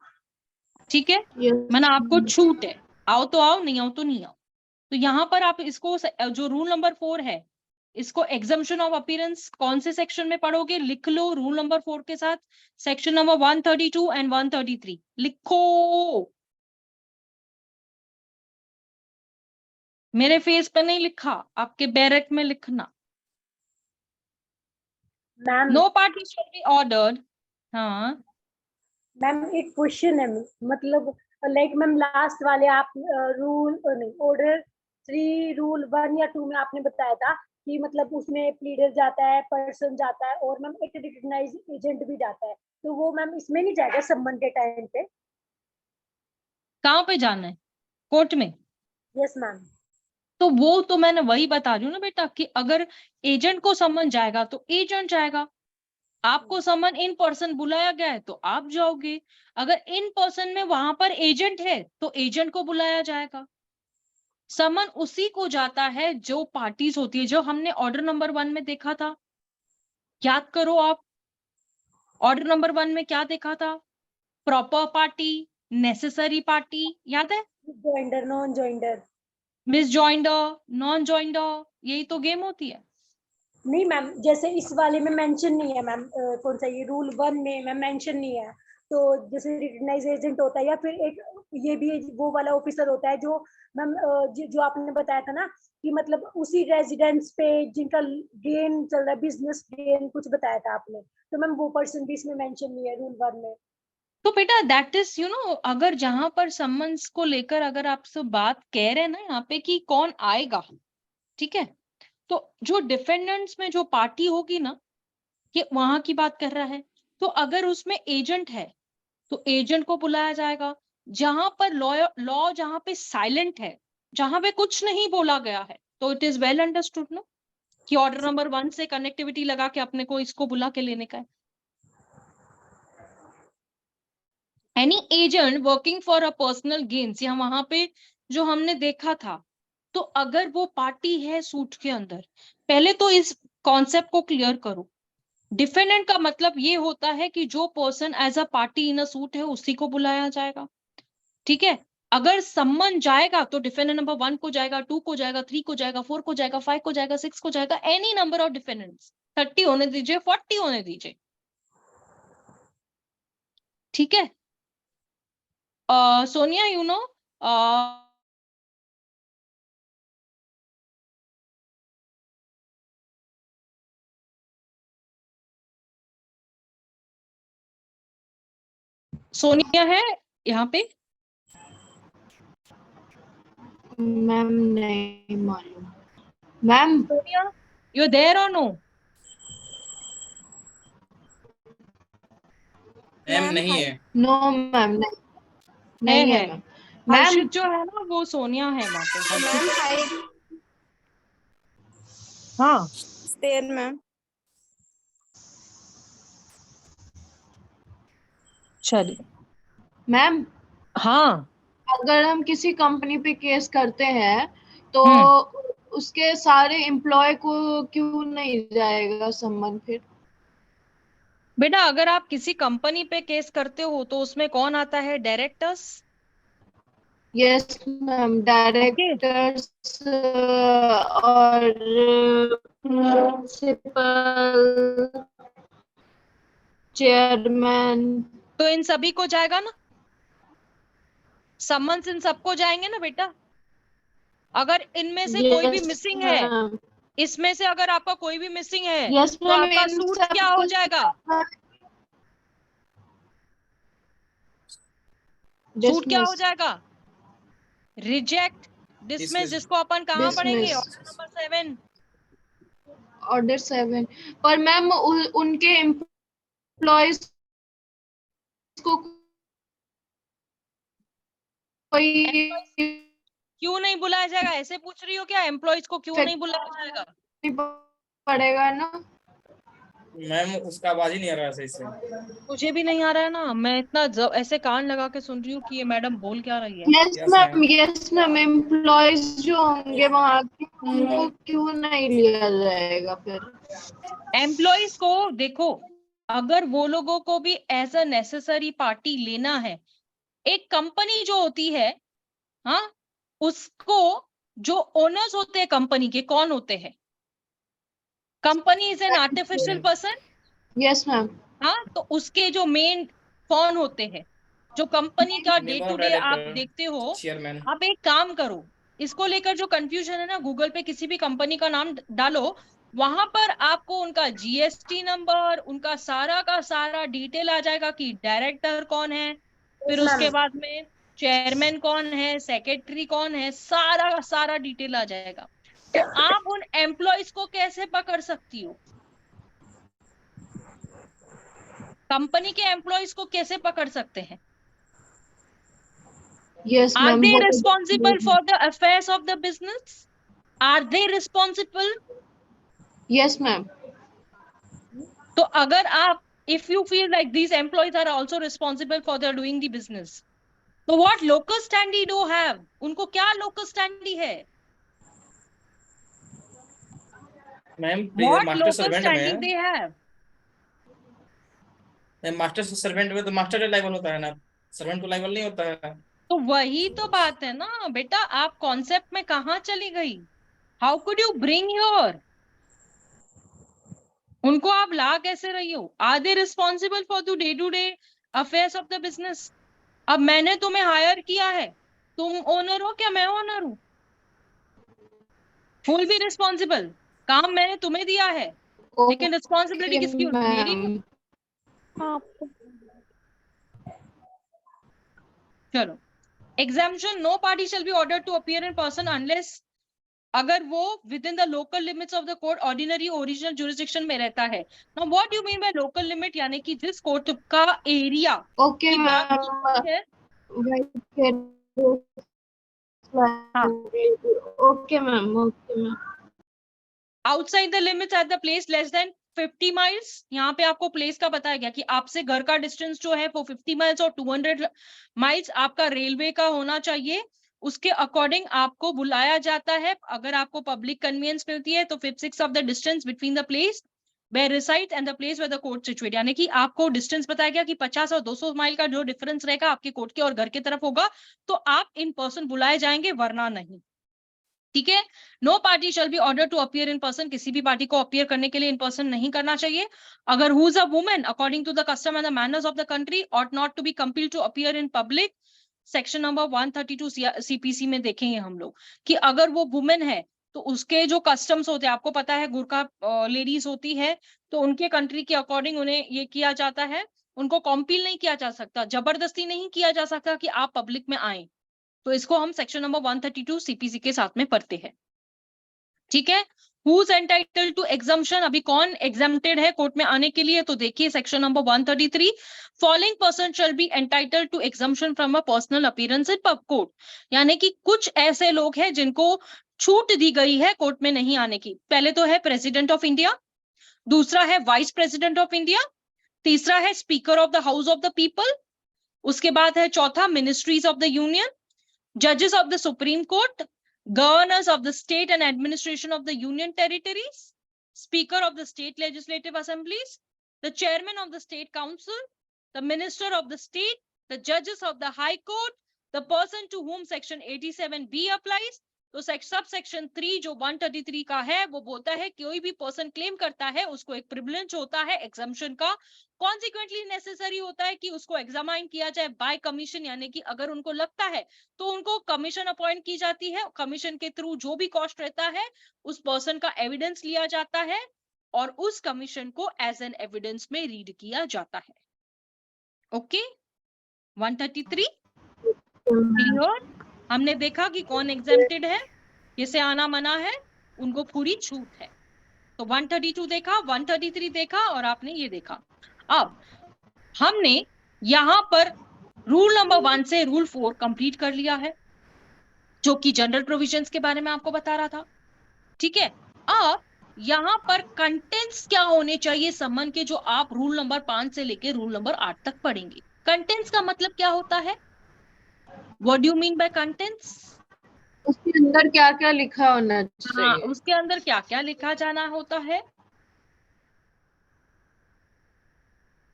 ठीक है, मैंने आपको छूट है, आओ तो आओ, नहीं आओ तो नहीं आओ। तो यहां पर आप इसको, जो रूल नंबर 4 है, इसको एग्जम्पशन ऑफ अपीयरेंस कौन से सेक्शन में पढ़ोगे? लिख लो रूल नंबर 4 के साथ, सेक्शन नंबर 132 एंड 133 लिखो। मेरे फेस पे नहीं लिखा, आपके बैरक में लिखना। Ma'am no party shall be ordered. हाँ, मैम एक क्वेश्चन है, मतलब लाइक मैम लास्ट वाले आप रूल नहीं, ऑर्डर 3 रूल 1 या 2 में आपने बताया था कि मतलब उसमें प्लीडर जाता है, पर्सन जाता है और मैम एक रिकॉग्नाइज एजेंट भी जाता है, तो वो मैम इसमें नहीं जाएगा सम्मन के टाइम पे? कहाँ पे जाना है? कोर्ट में? Yes ma'am. तो वो तो मैंने वही बता रही हूँ ना बेटा, कि अगर एजेंट को समन जाएगा तो एजेंट जाएगा, आपको समन इन पर्सन बुलाया गया है तो आप जाओगे, अगर इन पर्सन में वहां पर एजेंट है तो एजेंट को बुलाया जाएगा। समन उसी को जाता है जो पार्टीज होती है, जो हमने ऑर्डर नंबर 1 में देखा था। याद करो आप, ऑर्डर नंबर 1 में क्या देखा था? प्रॉपर पार्टी, नेसेसरी पार्टी, याद है? Joinder, non joinder. Miss joinder, non joinder, यही तो गेम होती है। नहीं मैम, जैसे इस वाले में मेंशन नहीं है मैम, कौन सा ये रूल 1 में मैम मेंशन नहीं है, तो जैसे रिकॉग्नाइज एजेंट होता है या फिर एक ये भी वो वाला ऑफिसर होता है जो मैम जो आपने बताया था ना कि मतलब उसी रेजिडेंस पे जिनका गेन चल रहा है, बिजनेस गेन कुछ बताया था आपने, तो मैम वो पर्सन भी इसमें मेंशन नहीं है रूल 1 में। तो बेटा दैट इज अगर जहां पर सम्मन्स को लेकर अगर आप सब बात कह रहे हैं ना यहाँ पे कि कौन आएगा, ठीक है, तो जो डिफेंडेंट्स में जो पार्टी होगी ना, ये वहां की बात कर रहा है। तो अगर उसमें एजेंट है तो एजेंट को बुलाया जाएगा। जहां पर लॉ जहां पे साइलेंट है, जहां पे कुछ नहीं बोला गया है, तो इट इज वेल अंडरस्टूड ना कि ऑर्डर नंबर 1 से कनेक्टिविटी लगा के अपने को इसको बुला के लेने का है। Any agent working for a personal gains, या वहां पे जो हमने देखा था, तो अगर वो पार्टी है सूट के अंदर, पहले तो इस कॉन्सेप्ट को क्लियर करो। डिफेंडेंट का मतलब ये होता है कि जो person as a party in a suit है उसी को बुलाया जाएगा। ठीक है, अगर सम्मन जाएगा तो डिफेंडेंट नंबर 1 को जाएगा, 2 को जाएगा, 3 को जाएगा, 4 को जाएगा, 5 को जाएगा, 6 को जाएगा, एनी नंबर ऑफ डिफेंडेंट्स, 30 होने दीजिए, 40 होने दीजिए। ठीक है, सोनिया सोनिया है यहाँ पे? मैम नहीं मालूम। मैम सोनिया, यू देयर और नो? मैम मैम नहीं हाय। है। नो मैम, नहीं है मैम। मैम हर्षित जो है ना वो सोनिया है वहां पे, हर्षित। Ma'am hi. हाँ, देयर मैम। चलिए। मैम, हाँ, अगर हम किसी कंपनी पे केस करते हैं तो उसके सारे एम्प्लॉय को क्यों नहीं जाएगा सम्मान फिर? बेटा अगर आप किसी कंपनी पे केस करते हो तो उसमें कौन आता है? डायरेक्टर्स। यस मैम, डायरेक्टर्स और प्रिंसिपल। चेयरमैन, तो इन सभी को जाएगा ना, समन्स इन सबको जाएंगे ना बेटा। अगर इनमें से कोई भी यस मिसिंग है, मैम, इसमें से अगर आपका कोई भी मिसिंग है, यस तो मैम, आपका इन सूट सब क्या हो जाएगा? सूट क्या हो डिसमिस, जाएगा? Reject, dismiss, Dismiss. जिसको अपन कहाँ पढ़ेंगे? Dismiss, order number 7। ऑर्डर 7। पर मैम उनके एम्प्लॉयज को कोई क्यों नहीं बुलाया जाएगा? ऐसे पूछ रही हो क्या? एम्प्लॉयज को क्यों नहीं बुलाया जाएगा? पड़ेगा ना? मैम उसका आवाज ही नहीं आ रहा है सही से। मुझे भी नहीं आ रहा है ना, मैं इतना ऐसे कान लगा के सुन रही हूँ कि ये मैडम बोल क्या रही है। यस मैम, एम्प्लॉयज जो होंगे वहाँ के, उनको क्यों नहीं लिया जाएगा फिर? एम्प्लॉयज को देखो, अगर वो लोगों को भी एज अ नेसेसरी पार्टी लेना है, एक कंपनी जो होती है, हाँ, उसको जो ओनर्स होते हैं कंपनी के, कौन होते हैं? Company is an artificial person. Yes ma'am, हाँ, तो उसके जो मेन कौन होते हैं, जो कंपनी का day member two of day आप डायरेक्टर, देखते हो। चेयरमैन। आप एक काम करो, इसको लेकर जो कंफ्यूजन है ना, गूगल पे किसी भी कंपनी का नाम डालो, वहां पर आपको उनका जीएसटी नंबर, उनका सारा का सारा डिटेल आ जाएगा कि डायरेक्टर कौन है, फिर Yes, उसके ma'am. बाद में चेयरमैन कौन है, सेक्रेटरी कौन है, सारा का सारा डिटेल आ जाएगा। तो आप उन एम्प्लॉयज को कैसे पकड़ सकती हो? कंपनी के एम्प्लॉयज को कैसे पकड़ सकते हैं? यस Are मैम, they वो responsible for the affairs of the business? Are they responsible? Yes ma'am, तो अगर आप, if you feel like these employees are also responsible for their doing the business, तो what locus standi do have? उनको क्या locus standi है? Ma'am What master locus servant standi में, they have? Master servant में तो master का level होता है ना, सर्वेंट को लेवल नहीं होता है। तो वही तो बात है ना बेटा, आप कॉन्सेप्ट में कहाँ चली गई? How could you bring your, उनको आप ला कैसे रही हो? Are they responsible for the day to day affairs of the business? अब मैंने तुम्हें हायर किया है, तुम ओनर हो क्या मैं ओनर हूं? फुल भी रिस्पॉन्सिबल, काम मैंने तुम्हें दिया है, लेकिन रिस्पॉन्सिबिलिटी किसकी होती है? मेरी। मैम, आपको चलो, exemption, no party shall be order to appear in person unless, अगर वो within the local limits of the court ordinary original jurisdiction में रहता है। Now what you mean by local limit? यानी कि जिस कोर्ट का एरिया ओके की बात मैम, होती है। हाँ, okay ma'am, okay ma'am, outside the limits at the place less than 50 miles, यहाँ पे आपको प्लेस का बताया गया कि आपसे घर का डिस्टेंस जो है वो 50 माइल्स और 200 माइल्स आपका रेलवे का होना चाहिए। उसके अकॉर्डिंग आपको बुलाया जाता है। अगर आपको पब्लिक कन्वीनियंस मिलती है तो 5/6 of the distance between the place where reside and the place where the court situate, यानी कि आपको डिस्टेंस बताया गया कि 50 और 200 माइल का जो डिफरेंस रहेगा आपके कोर्ट के और घर की तरफ होगा, तो आप इन पर्सन बुलाए जाएंगे, वरना नहीं। ठीक है, no party shall be order to appear in person, किसी भी पार्टी को अपीयर करने के लिए इन पर्सन नहीं करना चाहिए। अगर who is a woman according to the custom and the manners of the country ought not to be compelled to appear in public, section number 132 CPC में देखेंगे हम लोग कि अगर वो वुमेन है तो उसके जो कस्टम्स होते हैं, आपको पता है गुरखा लेडीज होती है, तो उनके कंट्री के अकॉर्डिंग उन्हें ये किया जाता है, उनको कॉम्पील नहीं किया जा सकता, जबरदस्ती नहीं किया जा सकता कि आप पब्लिक में आए। तो इसको हम सेक्शन नंबर 132 सीपीसी के साथ में पढ़ते हैं। ठीक है, Who's entitled to exemption? अभी कौन exempted है कोर्ट में आने के लिए? तो देखिए section number 133, following person shall be entitled to exemption from a personal appearance in pub court, यानी कि कुछ ऐसे लोग हैं जिनको छूट दी गई है कोर्ट में नहीं आने की। पहले तो है प्रेसिडेंट ऑफ इंडिया, दूसरा है वाइस प्रेसिडेंट ऑफ इंडिया, तीसरा है speaker of the house of the people, उसके बाद है चौथा ministries of the union, judges of the Supreme Court, governors of the state and administration of the union territories, speaker of the state legislative assemblies, the chairman of the state council, the minister of the state, the judges of the high court, the person to whom section 87B applies, तो sub section 3 जो 133 का है वो बोलता है कोई भी person claim करता है उसको एक प्रिविलेज होता है एग्जम्पशन का, कॉन्सिक्वेंटली नेसेसरी होता है कि उसको एग्जामाइन किया जाए बाय कमीशन, यानी कि अगर उनको लगता है तो उनको कमीशन अपॉइंट की जाती है, कमीशन के थ्रू जो भी कॉस्ट रहता है उस पर्सन का एविडेंस लिया जाता है और उस कमीशन को एज एन एविडेंस में रीड किया जाता है। Okay 133 clear? हमने देखा कि कौन एग्जेम्प्टेड है, किसे आना मना है, उनको पूरी छूट है। तो 132 देखा, 133 देखा और आपने ये देखा। अब हमने यहां पर रूल नंबर 1 से रूल 4 कंप्लीट कर लिया है, जो कि जनरल प्रोविजंस के बारे में आपको बता रहा था। ठीक है, अब यहां पर कंटेंट्स क्या होने चाहिए समन के, जो आप रूल नंबर 5 से लेके रूल नंबर 8 तक पढ़ेंगे। कंटेंट्स का मतलब क्या होता है? What do you mean bye contents? उसके अंदर क्या क्या लिखा होना हाँ, चाहिए? उसके अंदर क्या क्या लिखा जाना होता है।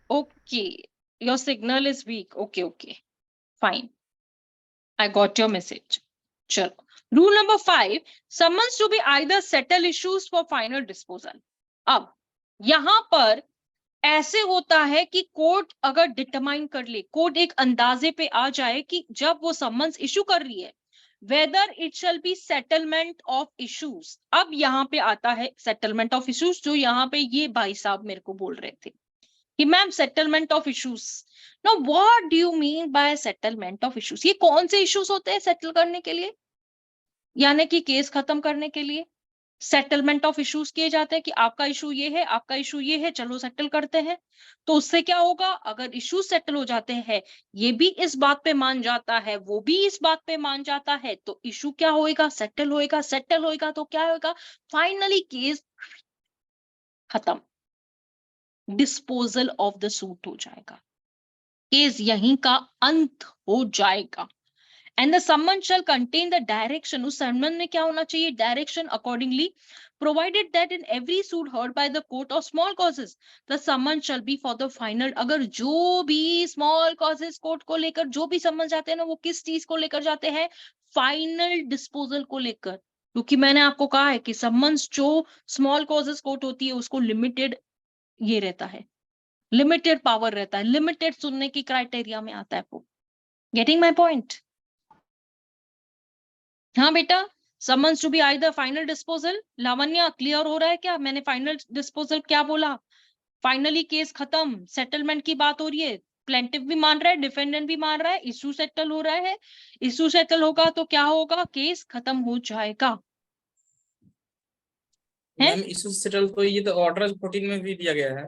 Okay, your signal is weak. Okay okay fine, I got your message. चलो, rule number 5, summons to be either settle issues for final disposal. अब यहां पर ऐसे होता है कि कोर्ट अगर डिटरमाइन कर ले, कोर्ट एक अंदाजे पे आ जाए कि जब वो समन्स इशू कर रही है whether it shall be settlement of issues. अब यहाँ पे आता है सेटलमेंट ऑफ इश्यूज, जो यहाँ पे ये भाई साहब मेरे को बोल रहे थे कि ma'am settlement of issues, now what do you mean bye settlement of issues? ये कौन से इश्यूज होते हैं सेटल करने के लिए, यानी कि केस खत्म करने के लिए सेटलमेंट ऑफ इश्यूज किए जाते हैं कि आपका इशू ये है, आपका इशू ये है, चलो सेटल करते हैं। तो उससे क्या होगा, अगर इशू सेटल हो जाते हैं, ये भी इस बात पे मान जाता है, वो भी इस बात पे मान जाता है, तो इशू क्या होएगा, सेटल होएगा। सेटल होएगा तो क्या होएगा, फाइनली केस खत्म, डिस्पोजल ऑफ द सूट हो जाएगा, केस यहीं का अंत हो जाएगा। And the summon shall contain the direction, उस समन में क्या होना चाहिए, direction accordingly provided that in every suit heard by the court of small causes the summon shall be for the final. अगर जो भी स्मॉल कॉजेस कोर्ट को लेकर जो भी समन जाते हैं ना, वो किस चीज को लेकर जाते हैं, फाइनल डिस्पोजल को लेकर। क्योंकि मैंने आपको कहा है कि समन्स जो स्मॉल कॉजेस कोर्ट होती है उसको लिमिटेड ये रहता है, लिमिटेड पावर रहता है, लिमिटेड सुनने की क्राइटेरिया में आता है वो। Getting my point? हाँ बेटा, summons to be either final disposal. Lavanya clear हो रहा है क्या? मैंने फाइनल डिस्पोजल क्या बोला, फाइनली केस खत्म, सेटलमेंट की बात हो रही है, प्लेंटिफ भी मान रहा है, डिफेंडेंट भी मान रहा है, इशू सेटल हो रहा है। इशू सेटल होगा तो क्या होगा, केस खत्म हो जाएगा। है? मैम इशू सेटल तो ये तो ऑर्डर 14 में भी दिया गया है।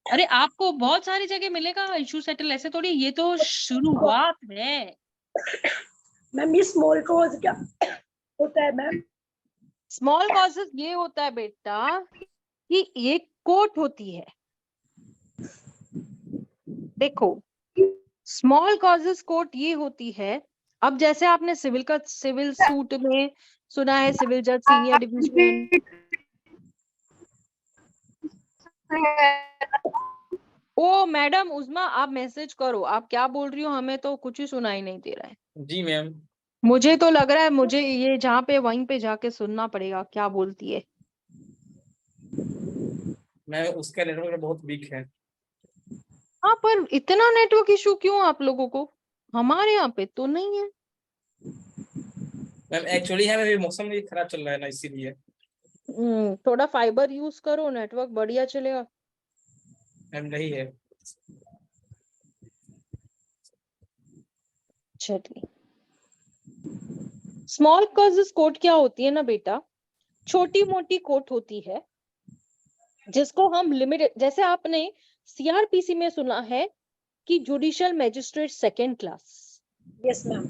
अरे आपको बहुत सारी जगह मिलेगा इशू सेटल, ऐसे थोड़ी, ये तो शुरुआत है। मैम ये स्मॉल कॉज क्या होता है मैम? स्मॉल कॉजेस ये होता है बेटा कि ये कोर्ट होती है। देखो, स्मॉल कॉजेस कोर्ट ये होती है, अब जैसे आपने सिविल का, सिविल सूट में सुना है सिविल जज सीनियर डिवीजन। ओ मैडम उस्मा, आप मैसेज करो, आप क्या बोल रही हो, हमें तो कुछ ही सुनाई नहीं दे रहा है। जी मैम। मुझे तो लग रहा है मुझे ये जहाँ पे वहीं पे जाके सुनना पड़ेगा क्या बोलती है। मैम उसका नेटवर्क बहुत वीक है। हाँ, पर इतना नेटवर्क इशू क्यों आप लोगों को? हमारे यहाँ पे तो नहीं है। मैम एक्चुअली है मेरे मौसम भी खराब चल रहा है ना, इसीलिए। थोड़ा फाइबर यूज करो, नेटवर्क बढ़िया चलेगा। मैम नहीं है। चलिए, स्मॉल कॉजेस कोर्ट क्या होती है ना बेटा, छोटी मोटी कोर्ट होती है जिसको हम लिमिटेड, जैसे आपने सीआरपीसी में सुना है कि judicial magistrate second class, yes ma'am.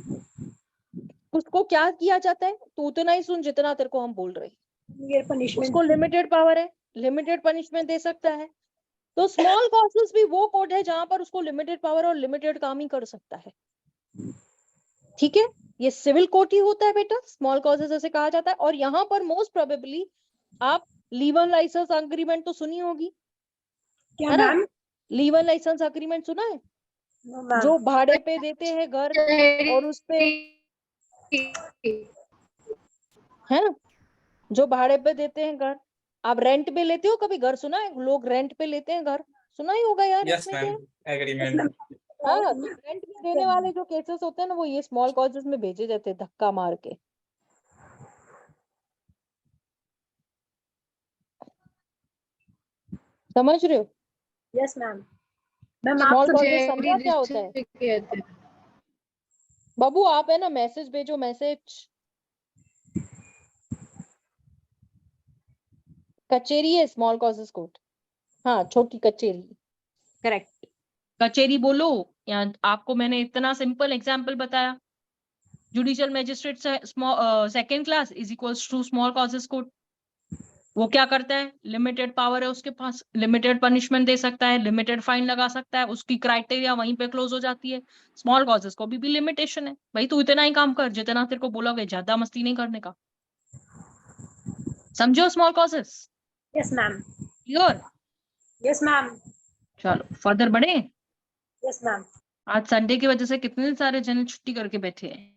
उसको क्या किया जाता है, तो उतना ही सुन जितना तेरे को हम बोल रहे हैं। ये पनिशमेंट, उसको लिमिटेड पावर है, लिमिटेड पनिशमेंट दे सकता है। तो स्मॉल कॉजेस भी वो कोर्ट है जहां पर उसको लिमिटेड पावर और लिमिटेड काम ही कर सकता है। ठीक है, ये सिविल कोर्ट ही होता है बेटा, स्मॉल कॉजेस ऐसे कहा जाता है। और यहाँ पर मोस्ट प्रोबेबली आप लीवन लाइसेंस अग्रीमेंट तो सुनी होगी, क्या है ना? मैम? लीवन लाइसेंस अग्रीमेंट सुना है? No ma'am. जो भाड़े पे देते हैं घर और उस पे है ना, जो भाड़े पे देते हैं घर। आप रेंट पे लेते हो कभी घर? सुना है लोग रेंट पे लेते हैं घर? सुना ही होगा यार, यस इसमें क्या मैम, है? एग्रीमेंट। हाँ, तो रेंट पे देने वाले जो केसेस होते हैं ना, वो ये स्मॉल कॉजेस में भेजे जाते हैं धक्का मार के। समझ रहे हो? Yes ma'am. मैम स्मॉल आप कॉजेस जेडी समझा क्या होता है? डिस्ट्रिक्ट कहते हैं। बाबू आप है ना, मैसेज भेजो, मैसेज। कचेरी है स्मॉल कॉजेस कोर्ट। हाँ, छोटी कचेरी, करेक्ट। कचेरी बोलो, या आपको मैंने इतना सिंपल एग्जांपल बताया। Judicial magistrate second class is equals to small causes court. वो क्या करता है? लिमिटेड पावर है उसके पास, लिमिटेड पनिशमेंट दे सकता है, लिमिटेड फाइन लगा सकता है, उसकी क्राइटेरिया वहीं पे क्लोज हो जाती है। स्मॉल कॉजेस को भी लिमिटेशन है। भाई तू इतना ही काम कर जितना तेरे को बोला गया, ज्यादा मस्ती नहीं करने का। समझो small causes? Yes ma'am. Clear? Yes ma'am. चलो फर्दर बढ़े। Yes ma'am. आज संडे की वजह से कितने सारे जन छुट्टी करके बैठे हैं।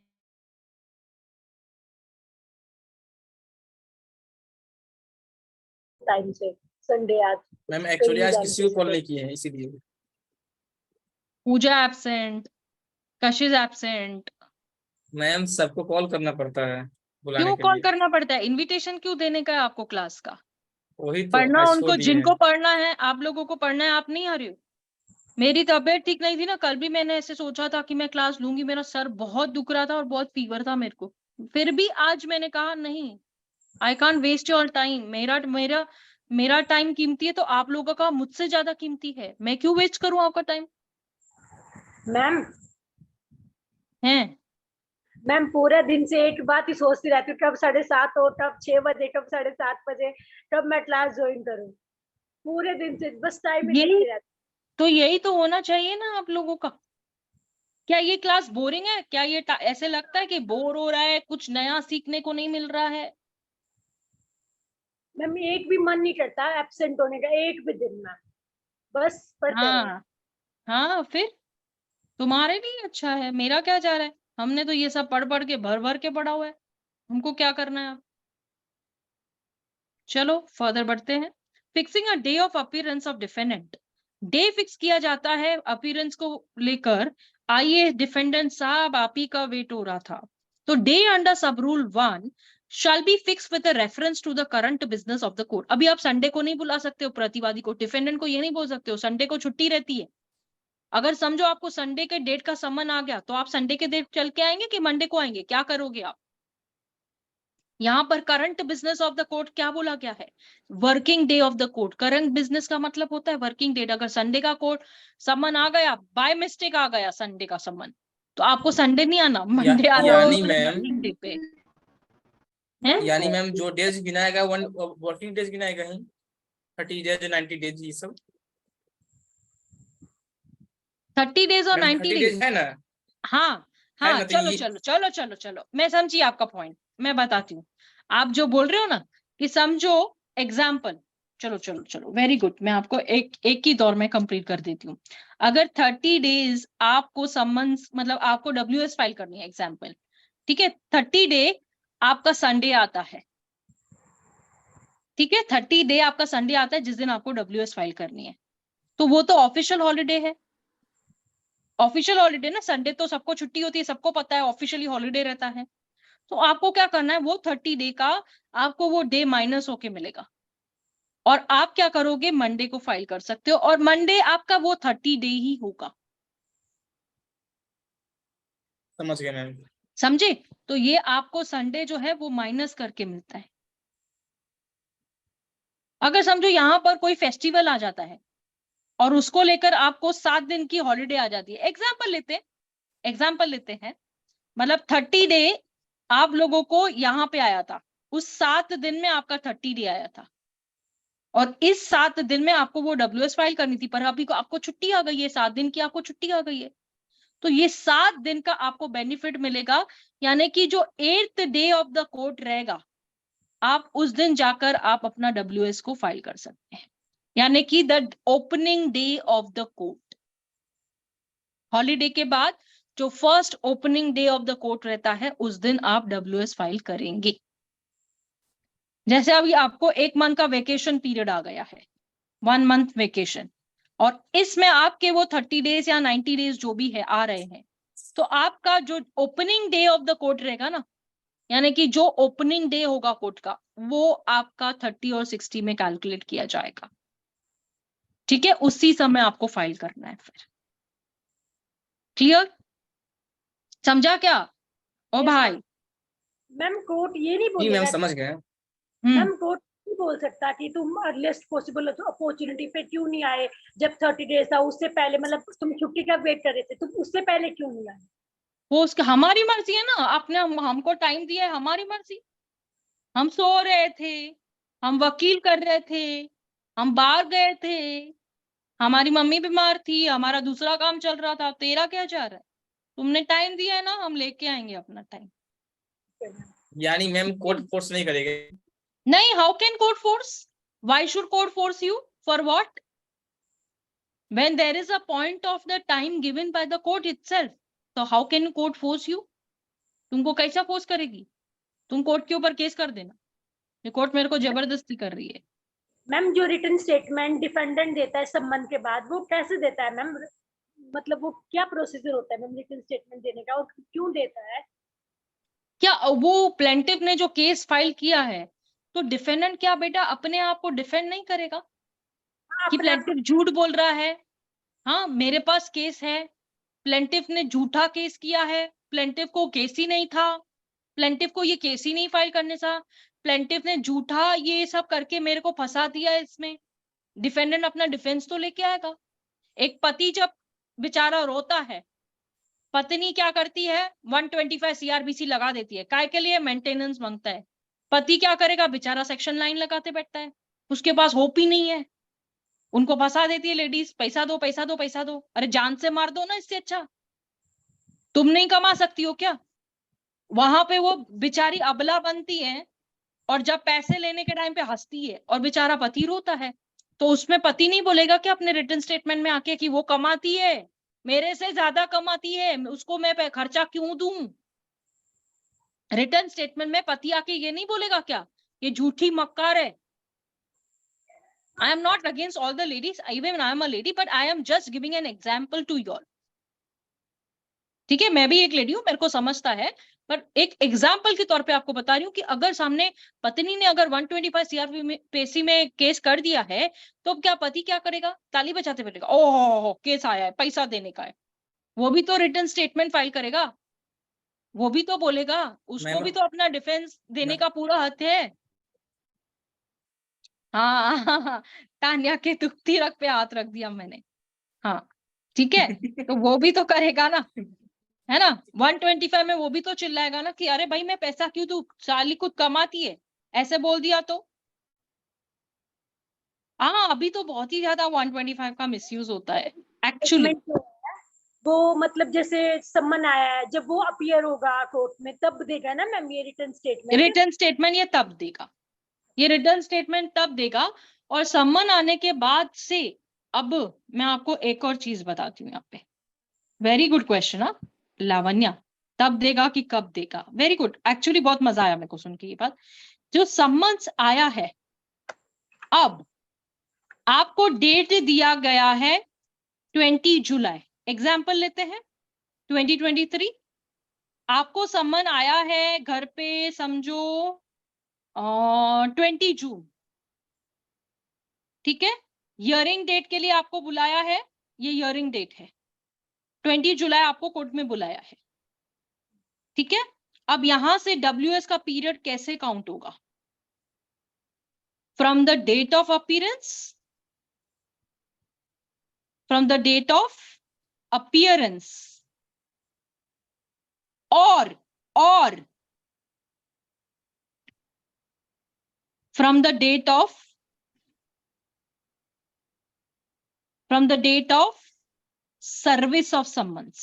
टाइम से संडे आज मैम एक्चुअली कहीं आज जाने किसी को से कॉल पहले। नहीं किए हैं इसीलिए। पूजा एब्सेंट, कशिश एब्सेंट। मैम सबको कॉल करना पड़ता है बुलाने क्यों के कॉल लिए। करना पड़ता है? इनविटेशन क्यों देने का है आपको क्लास का? वही तो पढ़ना आज छोड़ उनको, दिए हैं। जिनको पढ़ना है, आप लोगों को पढ़ना है, आप नहीं आ रहे हो। मेरी तबीयत ठीक नहीं थी ना, कल भी मैंने ऐसे सोचा था कि मैं क्लास लूंगी, मेरा सर बहुत दुख रहा था और बहुत फीवर था मेरे को। फिर भी आज मैंने कहा नहीं, I can't waste your time. मेरा मेरा मेरा टाइम कीमती है, तो आप लोगों का मुझसे ज्यादा कीमती है। मैं क्यों वेस्ट करूं आपका टाइम? मैम है मैम पूरे दिन से एक बात ही सोचती रहती हूँ, कब 7:30 हो, कब 6 बजे, कब 7:30 बजे, कब मैं क्लास ज्वाइन करूँ। पूरे दिन से बस टाइम ही यही देखती रहती तो, यही तो होना चाहिए ना आप लोगों का। क्या ये क्लास बोरिंग है? क्या ये ऐसे लगता है कि बोर हो रहा है, कुछ नया सीखने को नहीं मिल रहा है? हूँ। मैम एक भी मन नहीं करता एब्सेंट होने का, एक भी दिन मैम। बस पढ़ते रहो। हाँ हाँ, फिर तुम्हारे लिए अच्छा है, मेरा क्या जा रहा है? हमने तो ये सब पढ़ पढ़ के भर भर के पढ़ा हुआ है, हमको क्या करना है अब? चलो फर्दर बढ़ते हैं। Fixing a day of appearance of defendant. Day fix किया जाता है अपीयरेंस को लेकर। आइए डिफेंडेंट साहब, आप ही का वेट हो रहा था। तो day under sub rule 1 shall be fixed with a reference to the current business of the court। अभी आप संडे को नहीं बुला सकते हो प्रतिवादी को, डिफेंडेंट को ये नहीं बोल सकते हो संडे को छुट्टी रहती है। अगर समझो आपको संडे के डेट का समन आ गया, तो आप संडे के डेट चल के आएंगे कि मंडे को आएंगे? क्या करोगे आप? यहां पर current business of the court क्या बोला गया है? Working day of the court. Current business का मतलब होता है वर्किंग डेट। अगर संडे का कोर्ट समन आ गया, बाय मिस्टेक आ गया संडे का समन, तो आपको संडे नहीं आना, मंडे आना यानी बिल्कुल मैम, वर्किंग डे पे है। यानी मैम जो डेज गिनाएगा वन वर्किंग डेज गिनाएगा ही, 30 डेज 90 डेज ये सब। 30 डेज और मैम 90 30 डेज डेज। है ना? हाँ है हाँ, ना? तो चलो ये चलो चलो चलो चलो, मैं समझी आपका पॉइंट। मैं बताती हूँ, आप जो बोल रहे हो ना कि समझो एग्जाम्पल, चलो चलो चलो, वेरी गुड, मैं आपको एक एक ही दौर में कंप्लीट कर देती हूँ। अगर 30 डेज आपको समन्स, मतलब आपको WS फाइल करनी है, एग्जाम्पल, ठीक है, 30 डे आपका संडे आता है, ठीक है, 30 डे आपका संडे आता है जिस दिन आपको WS फाइल करनी है, तो वो तो ऑफिशियल हॉलीडे है। ऑफिशियल हॉलीडे ना, संडे तो सबको छुट्टी होती है, सबको पता है ऑफिशियली हॉलीडे रहता है। तो आपको क्या करना है, वो 30 डे का आपको वो डे माइनस होके मिलेगा, और आप क्या करोगे, मंडे को फाइल कर सकते हो, और मंडे आपका वो 30 डे ही होगा। समझ गए मैम। समझे? तो ये आपको संडे जो है वो माइनस करके मिलता है। अगर समझो यहां पर कोई फेस्टिवल आ जाता है और उसको लेकर आपको 7 दिन की हॉलीडे आ जाती है, एग्जाम्पल लेते हैं, मतलब 30 डे आप लोगों को यहां पे आया था, उस 7 दिन में आपका 30 डे आया था, और इस 7 दिन में आपको वो WS फाइल करनी थी, पर अभी को आपको छुट्टी आ गई है, 7 दिन की आपको छुट्टी आ गई है, तो ये 7 दिन का आपको बेनिफिट मिलेगा। यानी कि जो 8th day of the court रहेगा, आप उस दिन जाकर आप अपना WS को फाइल कर सकते हैं, यानी कि the opening day of the court. Holiday के बाद जो first opening day of the court रहता है, उस दिन आप WS फाइल करेंगे। जैसे अभी आपको 1 मंथ का वेकेशन पीरियड आ गया है, 1 मंथ वेकेशन, और इसमें आपके वो 30 डेज या 90 डेज जो भी है आ रहे हैं, तो आपका जो opening day of the court रहेगा ना, यानी कि जो ओपनिंग डे होगा कोर्ट का, वो आपका 30 और 60 में कैलकुलेट किया जाएगा। ठीक है, उसी समय आपको फाइल करना है फिर। क्लियर? समझा क्या? ओ Yes, भाई। मैम कोर्ट ये नहीं जी मैम बोलेगा, समझ गए। मैम कोर्ट नहीं बोल सकता कि तुम अर्लीस्ट पॉसिबल अपॉर्चुनिटी पे क्यों नहीं आए, जब 30 डेज था उससे पहले, मतलब तुम छुट्टी का वेट कर रहे थे, तुम उससे पहले क्यों नहीं आए? वो उसका हमारी मर्जी है ना, आपने हमको टाइम दिया है, हमारी मर्जी। हम सो रहे थे, हम वकील कर रहे थे, हम बाहर गए थे, हमारी मम्मी बीमार थी, हमारा दूसरा काम चल रहा था, तेरा क्या जा रहा है? तुमने टाइम दिया है ना, हम लेके आएंगे अपना टाइम। यानी मैम कोर्ट फोर्स नहीं करेंगे? नहीं, how can court force? Why should court force you? For what? when there is a point of the time given by the court itself, so how can court force you? तुमको कैसा force करेगी? तुम court के ऊपर case कर देना, ये court मेरे को जबरदस्ती कर रही है। मैम जो रिटन स्टेटमेंट डिफेंडेंट देता है संबंध के बाद, वो कैसे देता है मैम? मतलब वो क्या प्रोसीजर होता है मैम रिटन स्टेटमेंट देने का, और क्यों देता है? क्या वो प्लेंटिफ ने जो केस फाइल किया है, तो डिफेंडेंट क्या बेटा अपने आप को डिफेंड नहीं करेगा कि अपना प्लेंटिफ झूठ बोल रहा है? हाँ, मेरे पास केस है, प्लेंटिफ ने झूठा केस किया है, प्लेंटिफ को केस ही नहीं था, प्लेंटिफ को ये केस ही नहीं फाइल करने था, प्लेंटिफ ने झूठा ये सब करके मेरे को फंसा दिया इसमें, डिफेंडेंट अपना डिफेंस तो लेके आएगा। एक पति जब बेचारा रोता है, पत्नी क्या करती है, 125 सीआरबीसी लगा देती है, काय के लिए? मेंटेनेंस मांगता है। पति क्या करेगा? बेचारा सेक्शन लाइन लगाते बैठता है, उसके पास होप ही नहीं है, उनको फंसा देती है लेडीज, पैसा दो पैसा दो पैसा दो। अरे जान से मार दो ना, इससे अच्छा। तुम नहीं कमा सकती हो क्या? वहां पे वो बेचारी अबला बनती है, और जब पैसे लेने के टाइम पे हंसती है और बेचारा पति रोता है, तो उसमें पति नहीं बोलेगा कि अपने रिटर्न स्टेटमेंट में आके कि वो कमाती है, मेरे से ज्यादा कमाती है, उसको मैं खर्चा क्यों दूं? रिटर्न स्टेटमेंट में पति आके ये नहीं बोलेगा क्या, ये झूठी मक्कार है? I am not against all the ladies, even I am a lady, but I am just giving an example to you all. ठीक है, मैं भी एक लेडी हूं, मेरे को समझता है, पर एक एग्जाम्पल के तौर पे आपको बता रही हूँ कि अगर सामने पत्नी ने अगर 125 सीआरपीसी में केस कर दिया है, तो क्या पति क्या करेगा? ताली बजाते बैठेगा, ओह केस आया है, पैसा देने का है। वो भी तो रिटर्न स्टेटमेंट फाइल करेगा, वो भी तो बोलेगा, उसको भी तो अपना डिफेंस देने का पूरा हक है। हाँ तान्या के दुखती रख पे हाथ रख दिया मैंने। हाँ ठीक है, तो वो भी तो करेगा ना, है ना? 125 में वो भी तो चिल्लाएगा ना कि अरे भाई मैं पैसा क्यों दूं, साली खुद कमाती है, ऐसे बोल दिया तो। हाँ, अभी तो बहुत ही ज्यादा 125 का मिसयूज होता है एक्चुअली। वो मतलब जैसे सम्मन आया है, जब वो अपीयर होगा कोर्ट में तब देगा ना मैम ये रिटर्न स्टेटमेंट? रिटर्न स्टेटमेंट ये तब देगा, ये रिटर्न स्टेटमेंट तब देगा, और सम्मन आने के बाद से। अब मैं आपको एक और चीज बताती हूँ यहाँ पे, वेरी गुड क्वेश्चन। हाँ लावण्या, तब देगा कि कब देगा? वेरी गुड, एक्चुअली बहुत मजा आया मेरे को सुन के ये बात। जो सम्मन्स आया है, अब आपको डेट दिया गया है 20 जुलाई, एग्जाम्पल लेते हैं 2023, आपको सम्मन आया है घर पे समझो 20 जून, ठीक है? हियरिंग डेट के लिए आपको बुलाया है, ये हियरिंग डेट है, 20 जुलाई आपको कोर्ट में बुलाया है, ठीक है? अब यहां से WS का पीरियड कैसे काउंट होगा? From the date of appearance, from the date of appearance, और from the date of service of summons।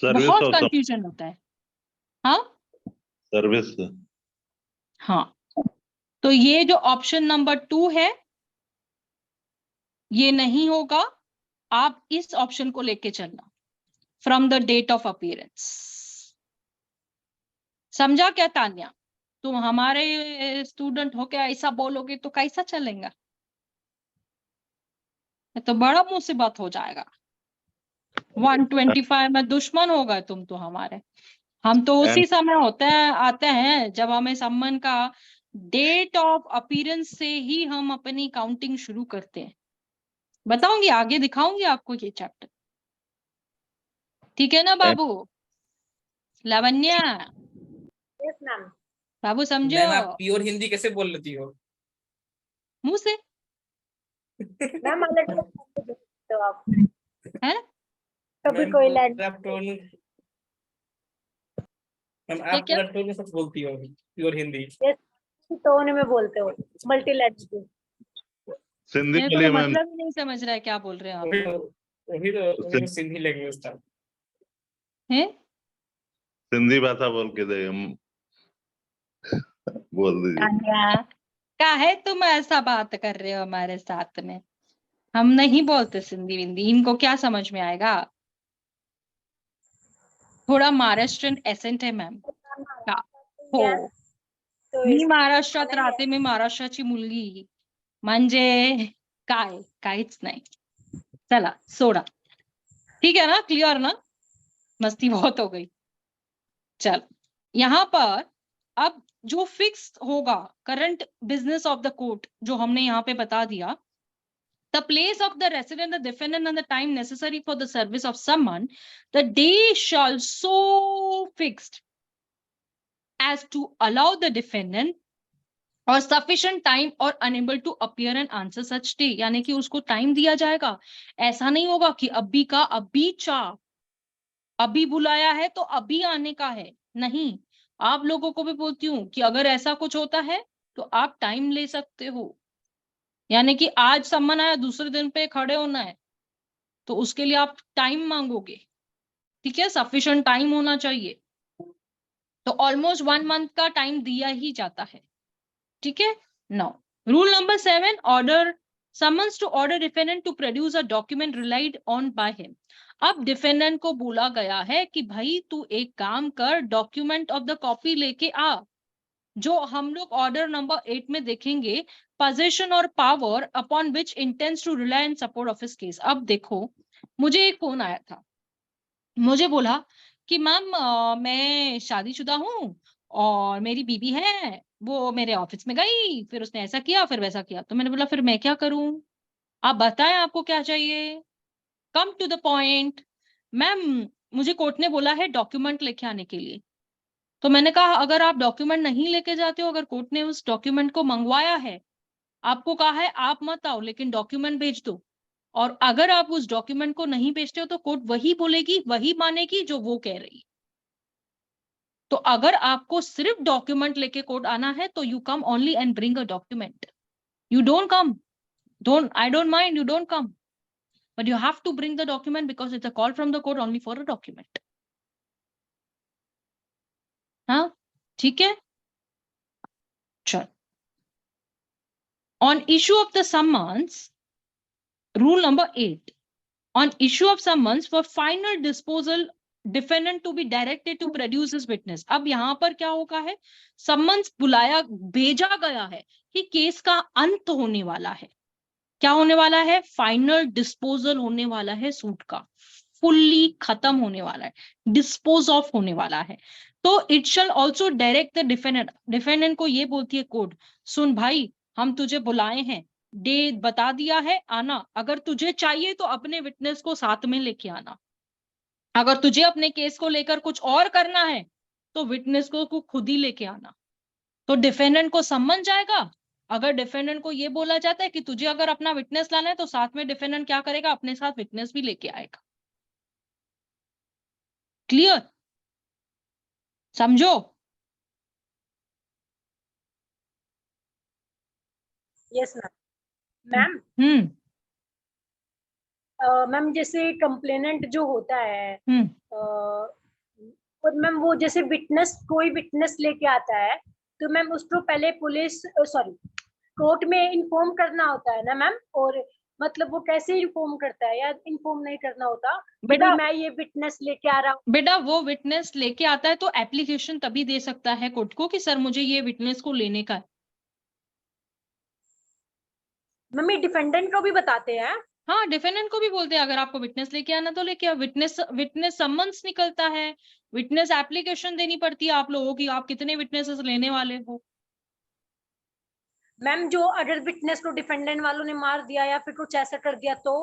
बहुत कंफ्यूजन होता है। हाँ सर्विस। हाँ, तो ये जो ऑप्शन नंबर 2 है ये नहीं होगा, आप इस ऑप्शन को लेके चलना, from the date of appearance. समझा क्या तान्या? तुम हमारे स्टूडेंट हो के ऐसा बोलोगे तो कैसा चलेगा? ये तो बड़ा मुसीबत हो जाएगा। 125 में दुश्मन हो गए तुम तो हमारे। हम तो उसी समय आते हैं जब हमें सम्मन का डेट ऑफ अपीयरेंस से ही हम अपनी काउंटिंग शुरू करते हैं। बताऊंगी, आगे दिखाऊंगी आपको ये चैप्टर। ठीक है ना बाबू? Lavanya, yes ma'am. बाबू समझो मैम आप प्योर हिंदी कैसे बोल लेती हो? मुंह से, मैम अलग तो आप है? कभी मैम कोई लैंड आप टोन, मैम क्या आप क्या? पूरा टोन में सब बोलती हो प्योर हिंदी। टोन में बोलते हो, मल्टी लैंग्वेज। सिंधी मेरे को बोलिए तो मैम। मतलब ही नहीं समझ रहा है क्या बोल रहे हो आप लोग। वही तो सिंधी लैंग्वेज था। हैं? सिंधी भाषा बोल के दे बोल दीजिए। तान्या, काहे तुम ऐसा बात कर रहे हो हमारे साथ में? हम नहीं बोलते सिंधी विंदी, इनको क्या समझ में आएगा? थोड़ा महाराष्ट्रन एसेंट है मॅम. का हो, तो मी इस- महाराष्ट्रात राहते, मी महाराष्ट्राची मुलगी, म्हणजे काय, काहीच नाही. चला सोडा. ठीक है ना, क्लियर ना? मस्ती बहुत हो गई. चल, यहाँ पर अब जो फिक्स होगा current business of the court, जो हमने यहाँ पे बता दिया, the place of the resident, the defendant, and the time necessary for the service of someone, the day shall so fixed as to allow the defendant or sufficient time or unable to appear and answer such day. यानी कि उसको time दिया जाएगा. ऐसा नहीं होगा कि अभी का अभी चाह, अभी बुलाया है तो अभी आने का है. नहीं, आप लोगों को भी बोलती हूँ कि अगर ऐसा कुछ होता है तो आप टाइम ले सकते हो. यानी कि आज सम्मन आया, दूसरे दिन पे खड़े होना है तो उसके लिए आप टाइम मांगोगे. ठीक है, सफिशिएंट टाइम होना चाहिए. तो ऑलमोस्ट 1 मंथ का टाइम दिया ही जाता है. ठीक है. Now rule number 7, order summons to order defendant to produce a document relied on by him. अब डिफेंडेंट को बोला गया है कि भाई तू एक काम कर, डॉक्यूमेंट ऑफ द कॉपी लेके आ, जो हम लोग ऑर्डर नंबर 8 में देखेंगे, पोजीशन और power upon which intends to rely in support of his case. अब देखो, मुझे एक फोन आया था, मुझे बोला कि मैम मैं शादीशुदा हूँ और मेरी बीबी है, वो मेरे ऑफिस में गई, फिर उसने ऐसा किया फिर वैसा किया. तो मैंने बोला फिर मैं क्या करूं, आप बताएं आपको क्या चाहिए, come to the point. Ma'am मुझे कोर्ट ने बोला है डॉक्यूमेंट लेके आने के लिए. तो मैंने कहा अगर आप डॉक्यूमेंट नहीं लेके जाते हो, अगर कोर्ट ने उस डॉक्यूमेंट को मंगवाया है, आपको कहा है आप मत आओ लेकिन डॉक्यूमेंट भेज दो, और अगर आप उस डॉक्यूमेंट को नहीं भेजते हो तो कोर्ट वही बोलेगी, वही मानेगी जो वो कह रही. तो अगर आपको सिर्फ डॉक्यूमेंट लेके कोर्ट आना है तो you come only and bring a document. You don't come, I don't mind, you don't come, but you have to bring the document because it's a call from the court only for a document. हाँ ठीक है. चल, on issue of the summons, rule number 8, on issue of summons for final disposal, defendant to be directed to produce his witness. अब यहां पर क्या होगा है, सम्मन्स बुलाया, भेजा गया है कि केस का अंत होने वाला है. क्या होने वाला है? फाइनल डिस्पोजल होने वाला है, सूट का फुल्ली खत्म होने वाला है, डिस्पोज ऑफ होने वाला है. तो it shall also direct the defendant. Defendant को ये बोलती है कोर्ट, सुन भाई हम तुझे बुलाए हैं, डे बता दिया है, आना. अगर तुझे चाहिए तो अपने विटनेस को साथ में लेके आना. अगर तुझे अपने केस को लेकर कुछ और करना है तो विटनेस को खुद ही लेके आना. तो डिफेंडेंट को सम्मन जाएगा. अगर डिफेंडेंट को ये बोला जाता है कि तुझे अगर अपना विटनेस लाना है तो साथ में डिफेंडेंट क्या करेगा, अपने साथ विटनेस भी लेके आएगा. क्लियर? समझो? Yes ma'am. मैम मैम जैसे कंप्लेनेंट जो होता है, और मैम वो जैसे विटनेस, कोई विटनेस लेके आता है तो मैम उसको पहले पुलिस कोर्ट में इन्फॉर्म करना होता है ना मैम. और मतलब वो कैसे इन्फॉर्म करता है, या इन्फॉर्म नहीं करना होता कि बेटा भाई मैं ये विटनेस लेके आ रहा हूँ? बेटा वो विटनेस लेके आता है तो एप्लीकेशन तभी दे सकता है कोर्ट को कि सर मुझे ये विटनेस को लेने का है। मम्मी डिफेंडेंट को भी बताते हैं। हाँ, डिफेंडेंट को भी बोलते हैं अगर आपको विटनेस लेके आना तो लेके आओ। विटनेस सम्मन्स निकलता है, विटनेस एप्लीकेशन देनी पड़ती है आप लोगों की, आप कितने विटनेसेस लेने वाले हो। मैम जो अगर विटनेस को डिफेंडेंट वालों ने मार दिया या फिर कुछ ऐसा कर दिया तो?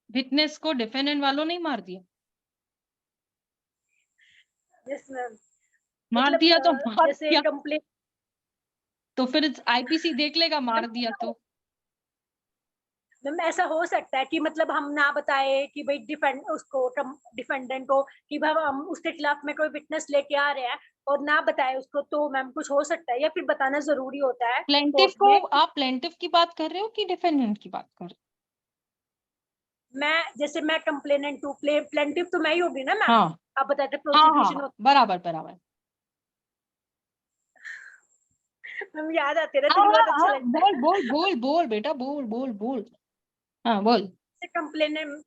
विटनेस को डिफेंडेंट वालों ने मार दिया। Yes ma'am. मार मतलब दिया तो मार जैसे दिया, कंप्लेन, तो फिर आईपीसी देख लेगा मार दिया तो। मैम ऐसा हो सकता है कि मतलब हम ना बताए कि भाई डिफेंडेंट को कि भाई हम उसके खिलाफ में कोई विटनेस लेके आ रहे हैं और ना बताए उसको, तो मैम कुछ हो सकता है, या फिर बताना जरूरी होता है प्लेंटिफ कोर्ट में? को, आप प्लेंटिफ की बात कर रहे हो कि डिफेंडेंट की बात कर रहे जैसे मैं कंप्लेनेंट हूँ, प्लेंटिव तो मैं ही होगी ना हो? मैम। हाँ आप बताते हाँ हाँ प्रोसिक्यूशन हाँ, बराबर बराबर। मैम याद आते रहते, हाँ बहुत हाँ अच्छा हाँ, लगता बोल है। बोल बोल बोल बेटा, बोल बोल बोल। हाँ बोल। कंप्लेनेंट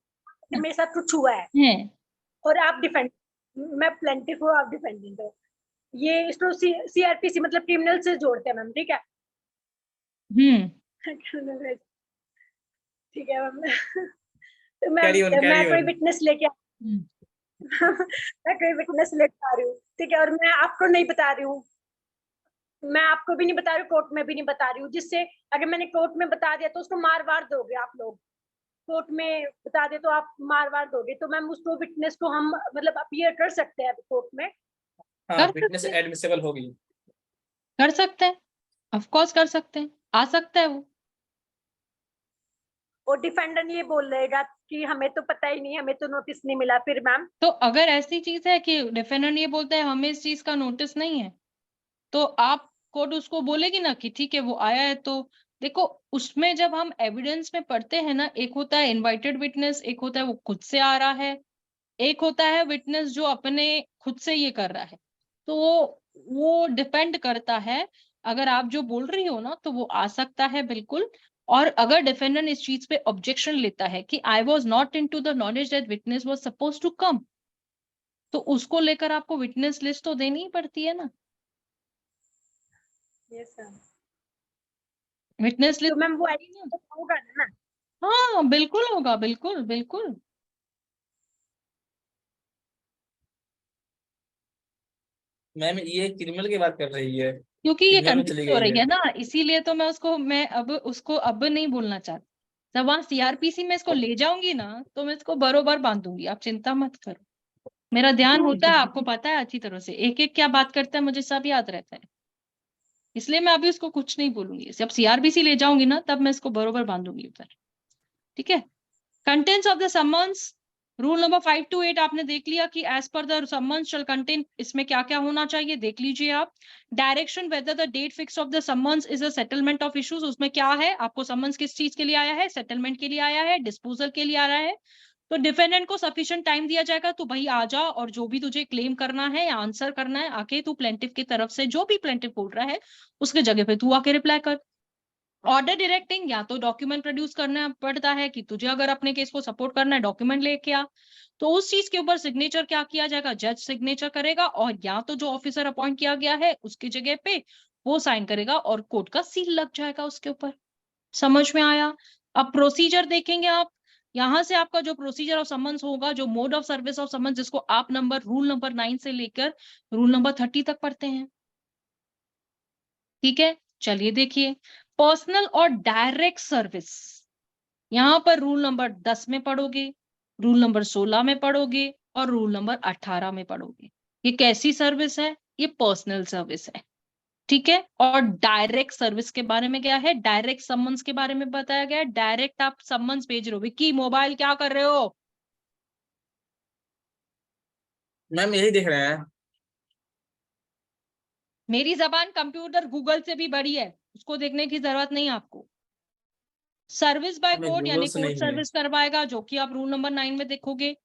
मेरे साथ कुछ हुआ है है। और आप डिफेंड, मैं प्लेंटिव हूँ, आप डिफेंडेंट हो, ये इसको सीआरपीसी मतलब क्रिमिनल से जोड़ते हैं मैम, ठीक है? ठीक है मैम। तो मैम कैरी मैं कोई ऑन। विटनेस लेके मैं कोई विटनेस लेके आ रही हूँ, ठीक है, और मैं आपको नहीं बता रही हूँ, मैं आपको भी नहीं बता रही हूँ, कोर्ट में भी नहीं बता रही हूँ, जिससे अगर मैंने कोर्ट में बता दिया तो उसको मार वार दोगे आप लोग। कोर्ट में बता दे तो आप मार वार दोगे, तो मैम उसको विटनेस को हम मतलब अपीयर कर सकते हैं कोर्ट में? हाँ, कर विटनेस सकते हैं, एडमिसेबल होगी। कर सकते हैं, ऑफ कोर्स कर सकते हैं, आ सकता है वो। और डिफेंडर ये बोल रहेगा कि हमें तो पता ही नहीं, हमें तो नोटिस नहीं मिला, फिर मैम? तो अगर ऐसी चीज है कि डिफेंडेंट ये बोलता है हमें इस चीज का नोटिस नहीं है, तो आप कोर्ट उसको बोलेगी ना कि ठीक है वो आया है। तो देखो उसमें जब हम एविडेंस में पढ़ते हैं ना, एक होता है इनवाइटेड विटनेस, एक होता है वो खुद से आ रहा है, एक होता है विटनेस जो अपने खुद से ये कर रहा है। तो वो डिपेंड करता है। अगर आप जो बोल रही हो ना तो वो आ सकता है बिल्कुल। और अगर डिफेंडेंट इस चीज पे ऑब्जेक्शन लेता है कि I was not in to the knowledge that witness was suppose to come, तो उसको लेकर आपको विटनेस लिस्ट तो देनी ही पड़ती है ना। Yes ma'am. विटनेस तो लिस्ट मैम वो होगा ना? हाँ बिल्कुल होगा, बिल्कुल बिल्कुल। मैम ये क्रिमिनल की बात कर रही है, क्योंकि ये क्रिमिनल में चली कंफ्यूज हो गई रही है। है ना, इसीलिए तो मैं अब नहीं बोलना चाहती। जब वहां सीआरपीसी में इसको ले जाऊंगी ना तो मैं इसको बरोबर बांधूंगी, आप चिंता मत करो। मेरा ध्यान होता है, आपको पता है अच्छी तरह से, एक एक क्या बात करता है मुझे सब याद रहता है। इसलिए मैं अभी उसको कुछ नहीं बोलूंगी, जब सीआरपीसी ले जाऊंगी ना तब मैं इसको बरोबर बांधूंगी उधर। ठीक है। Contents of the summons, rule number 5 to 8 आपने देख लिया कि as per the summons shell contain, इसमें क्या क्या होना चाहिए देख लीजिए आप। Direction whether the date fix of the summons is a settlement of issues, उसमें क्या है, आपको समन्स किस चीज के लिए आया है, सेटलमेंट के लिए आया है, डिस्पोजल के लिए आ रहा है। तो डिफेंडेंट को सफिशिएंट टाइम दिया जाएगा, तो भाई आ जा और जो भी तुझे क्लेम करना है या आंसर करना है आके तू प्लेंटिफ की तरफ से जो भी प्लेंटिफ बोल रहा है उसके जगह पे तू आके रिप्लाई कर। ऑर्डर डायरेक्टिंग, या तो डॉक्यूमेंट प्रोड्यूस करना पड़ता है कि तुझे अगर अपने केस को सपोर्ट करना है डॉक्यूमेंट लेके आ, तो उस चीज के ऊपर सिग्नेचर क्या किया जाएगा, जज सिग्नेचर करेगा, और या तो जो ऑफिसर अपॉइंट किया गया है उसकी जगह पे वो साइन करेगा और कोर्ट का सील लग जाएगा उसके ऊपर। समझ में आया? अब प्रोसीजर देखेंगे आप, यहां से आपका जो प्रोसीजर ऑफ समन्स होगा, जो mode of service of summons, जिसको आप रूल नंबर 9 से लेकर रूल नंबर 30 तक पढ़ते हैं। ठीक है, चलिए देखिए, पर्सनल और डायरेक्ट सर्विस, यहां पर रूल नंबर 10 में पढ़ोगे, रूल नंबर 16 में पढ़ोगे और रूल नंबर 18 में पढ़ोगे। ये कैसी सर्विस है, ये पर्सनल सर्विस है। ठीक है। और डायरेक्ट सर्विस के बारे में क्या है, डायरेक्ट समन्स के बारे में बताया गया है, डायरेक्ट आप समन्स भेज रहे हो। विक्की मोबाइल क्या कर रहे हो? मैम यही देख रहे हैं। मेरी जबान कंप्यूटर गूगल से भी बड़ी है, उसको देखने की जरूरत नहीं आपको। सर्विस बाय हमें कोर्ट गूगल यानी से कोर्ट नहीं है। सर्विस करवाएगा, जो कि आप रूल नंबर 9 में देखोगे।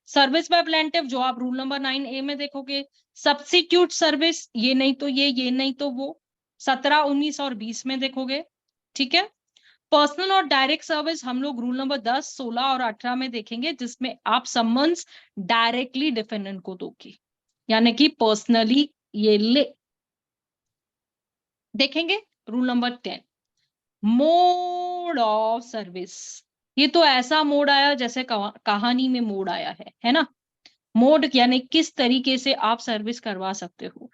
सर्विस बाय प्लेंटिफ, जो आप रूल नंबर 9A में देखोगे। सब्स्टिट्यूट सर्विस, ये नहीं तो ये नहीं तो वो 17, 19 और 20 में देखोगे। ठीक है। पर्सनल और डायरेक्ट सर्विस हम लोग रूल नंबर 10, 16 और 18 में देखेंगे, जिसमें आप समन्स डायरेक्टली डिफेंडेंट को दोगे, यानी कि पर्सनली ये ले देखेंगे। Rule number 10, mode of service. ये तो ऐसा मोड आया जैसे कहानी में मोड आया है ना। मोड यानी किस तरीके से आप सर्विस करवा सकते हो।